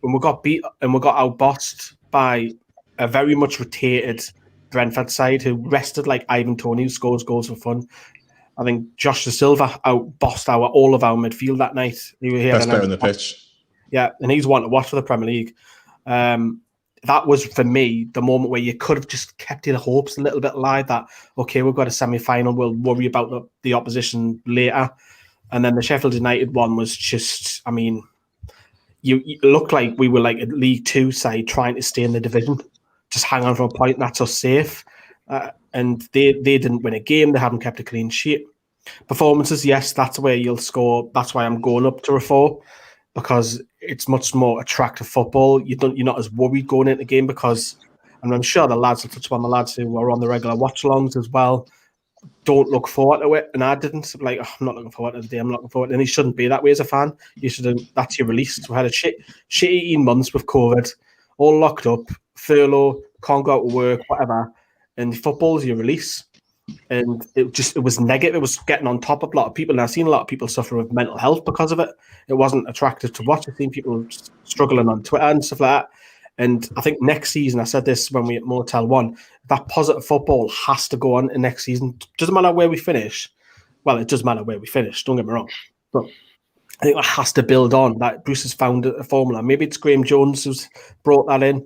When we got beat and we got outbossed by a very much rotated Brentford side who rested like Ivan Toney, who scores goals for fun. I think Josh Da Silva outbossed all of our midfield that night. He was here. Best player on the pitch. Yeah, and he's one to watch for the Premier League. That was, for me, the moment where you could have just kept your hopes a little bit alive that, okay, we've got a semi-final, we'll worry about the opposition later. And then the Sheffield United one was just, I mean, you looked like we were like a League Two side trying to stay in the division, just hang on for a point, that's us safe. And they didn't win a game, they haven't kept a clean sheet. Performances, yes, that's where you'll score. That's why I'm going up to a 4. Because it's much more attractive football. You're not as worried going into the game because, and I'm sure the lads will touch upon the lads who are on the regular watch-alongs as well, don't look forward to it. And I didn't. Like, I'm not looking forward to the day. I'm not looking forward. And he shouldn't be that way as a fan. You should. That's your release. We had a shit 18 months with COVID, all locked up, furlough, can't go out to work, whatever. And football's your release. And it was negative. It was getting on top of a lot of people. And I've seen a lot of people suffer with mental health because of it. It wasn't attractive to watch. I've seen people struggling on Twitter and stuff like that. And I think next season, I said this when we at Motel 1, that positive football has to go on in next season. Doesn't matter where we finish. Well, it does matter where we finish, don't get me wrong. But I think that has to build on. That Bruce has found a formula. Maybe it's Graham Jones who's brought that in.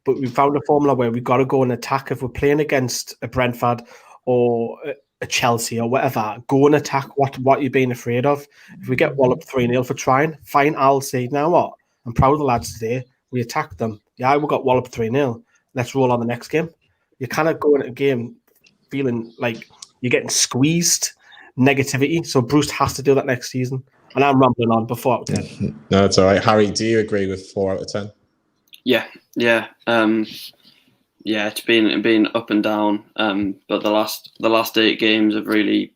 But we found a formula where we've got to go and attack. If we're playing against a Brentford or a Chelsea or whatever, go and attack what you're being afraid of. If we get walloped 3-0 for trying, fine, I'll say, now what? I'm proud of the lads today. We attacked them. Yeah, we got walloped 3-0. Let's roll on the next game. You kind of go into a game feeling like you're getting squeezed, negativity. So Bruce has to do that next season. And I'm rambling on before out of 10. No, that's all right. Harry, do you agree with 4 out of 10? Yeah. Yeah, it's been up and down, but the last 8 games have really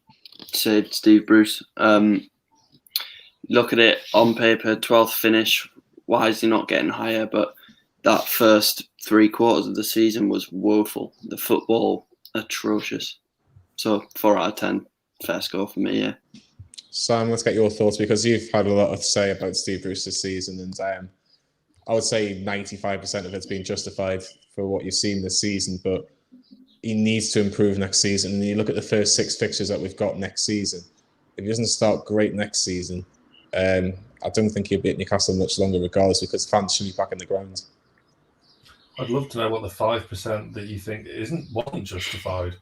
saved Steve Bruce. Look at it on paper, 12th finish. Why is he not getting higher? But that first 3 quarters of the season was woeful. The football, atrocious. So 4 out of 10, fair score for me. Yeah. Sam, let's get your thoughts because you've had a lot to say about Steve Bruce this season, and I would say 95% of it's been justified for what you've seen this season, but he needs to improve next season. And you look at the first 6 fixtures that we've got next season. If he doesn't start great next season, I don't think he'll be at Newcastle much longer regardless because fans should be back in the ground. I'd love to know what the 5% that you think wasn't justified.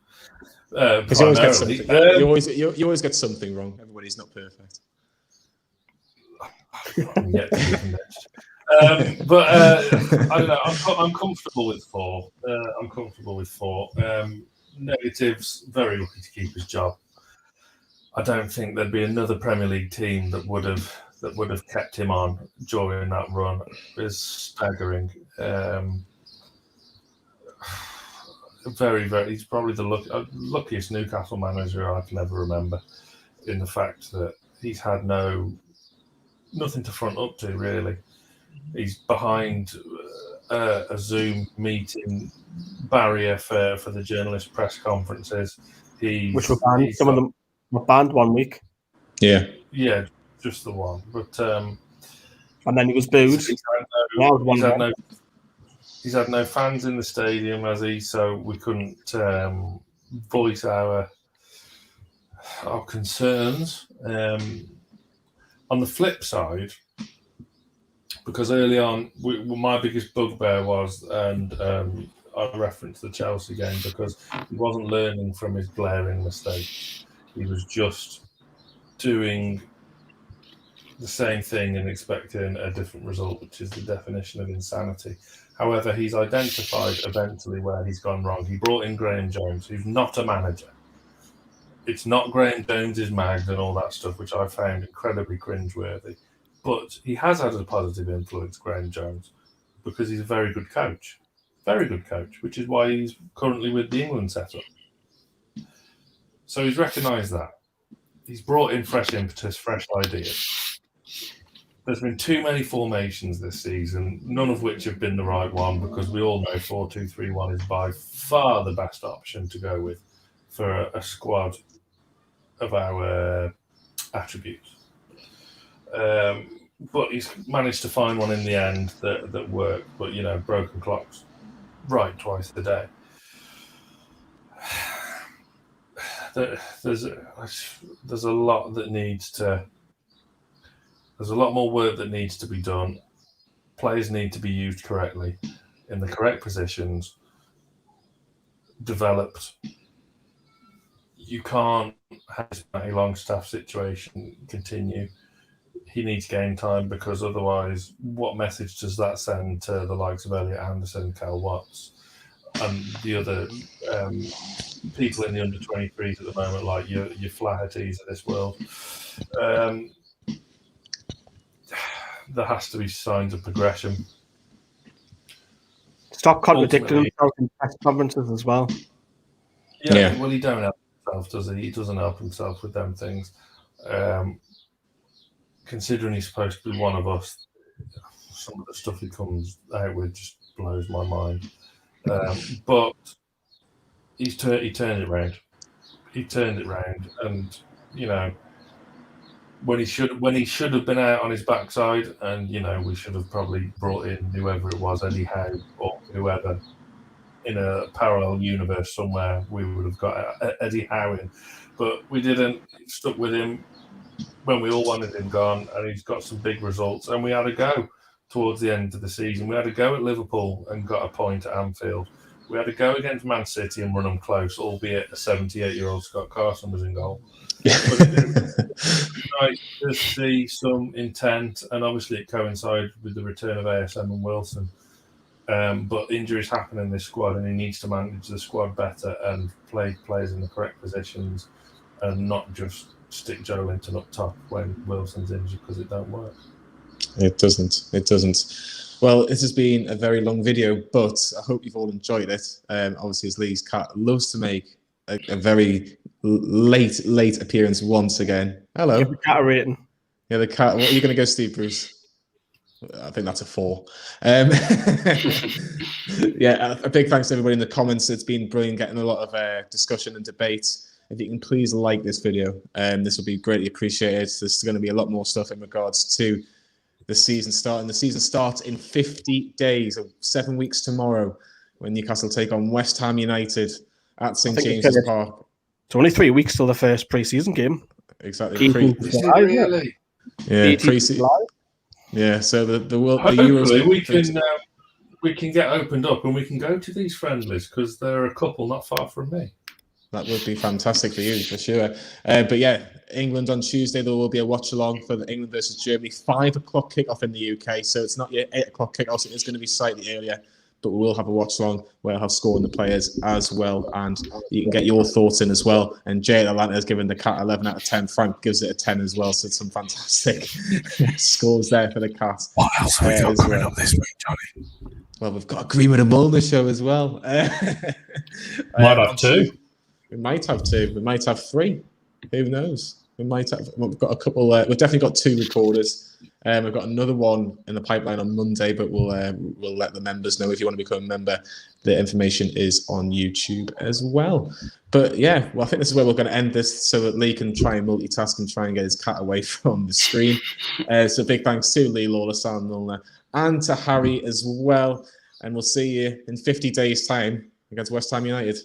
Because you always get something wrong. Everybody's not perfect. I'm yet to be convinced. But I don't know. I'm comfortable with 4. Negatives, very lucky to keep his job. I don't think there'd be another Premier League team that would have kept him on during that run. It's staggering. very, very. He's probably the luckiest Newcastle manager I can ever remember, in the fact that he's had nothing to front up to, really. He's behind a Zoom meeting barrier for the journalist press conferences. Which were banned. Some of them were banned 1 week. Yeah, just the one. But and then he was booed. He's had no fans in the stadium, has he? So we couldn't voice our concerns. On the flip side, because early on, my biggest bugbear was, and I referenced the Chelsea game, because he wasn't learning from his glaring mistake. He was just doing the same thing and expecting a different result, which is the definition of insanity. However, he's identified eventually where he's gone wrong. He brought in Graham Jones, who's not a manager. It's not Graham Jones's mag and all that stuff, which I found incredibly cringeworthy. But he has had a positive influence, Graham Jones, because he's a very good coach. Very good coach, which is why he's currently with the England setup. So he's recognised that. He's brought in fresh impetus, fresh ideas. There's been too many formations this season, none of which have been the right one, because we all know 4-2-3-1 is by far the best option to go with for a squad of our attributes. But he's managed to find one in the end that worked. But, broken clocks right twice a day. There's a lot that needs to... There's a lot more work that needs to be done. Players need to be used correctly, in the correct positions, developed. You can't have a Longstaff situation continue. He needs game time, because otherwise, what message does that send to the likes of Elliot Anderson, Cal Watts, and the other people in the under-23s at the moment, like your Flahertys of this world? There has to be signs of progression. Stop contradicting himself in press conferences as well. Yeah, well, he don't help himself, does he? He doesn't help himself with them things. Considering he's supposed to be one of us, some of the stuff he comes out with just blows my mind. But he turned it round. He turned it round, and when he should have been out on his backside, and we should have probably brought in whoever it was, Eddie Howe or whoever, in a parallel universe somewhere. We would have got Eddie Howe in, but we didn't. Stuck with him when we all wanted him gone, and he's got some big results. And we had a go towards the end of the season. We had a go at Liverpool and got a point at Anfield. We had a go against Man City and run them close, albeit a 78-year-old Scott Carson was in goal. But it's nice to see some intent, and obviously it coincided with the return of ASM and Wilson. But injuries happen in this squad, and he needs to manage the squad better and play players in the correct positions, and not just stick Joelinton up top when Wilson's injured, because it don't work. It doesn't. Well, this has been a very long video, but I hope you've all enjoyed it. Obviously, as Lee's cat loves to make a very late appearance once again. Hello. Give the cat a rating. Yeah, the cat. What are you going to go, Steve Bruce? I think that's a 4. Yeah, a big thanks to everybody in the comments. It's been brilliant, getting a lot of discussion and debate. If you can please like this video, this will be greatly appreciated. There's going to be a lot more stuff in regards to the season starting. The season starts in 50 days, 7 weeks tomorrow, when Newcastle take on West Ham United at St James's Park. It's only 3 weeks till the first pre-season game. Exactly. Really? Yeah, pre-season. Yeah, so the World. Hopefully, we can get opened up and we can go to these friendlies, because there are a couple not far from me. That would be fantastic for you, for sure. But yeah, England on Tuesday, there will be a watch-along for the England versus Germany. 5 o'clock kickoff in the UK, so it's not yet 8 o'clock kickoff, so it's going to be slightly earlier. but we will have a watch along where I'll have scoring the players as well, and you can get your thoughts in as well. And Jay at Atlanta has given the Cat 11 out of 10. Frank gives it a 10 as well, so some fantastic scores there for the Cat. What else have we got coming up this week, Johnny? Well, we've got a Green with a Mulder show as well. Might have two. We might have two. We might have three. Who knows? We've got a couple. We've definitely got two recorders. We've got another one in the pipeline on Monday, but we'll let the members know if you want to become a member. The information is on YouTube as well. But yeah, well, I think this is where we're going to end this so that Lee can try and multitask and try and get his cat away from the screen. So big thanks to Lee Lawler, Sam Milner, and to Harry as well. And we'll see you in 50 days' time against West Ham United.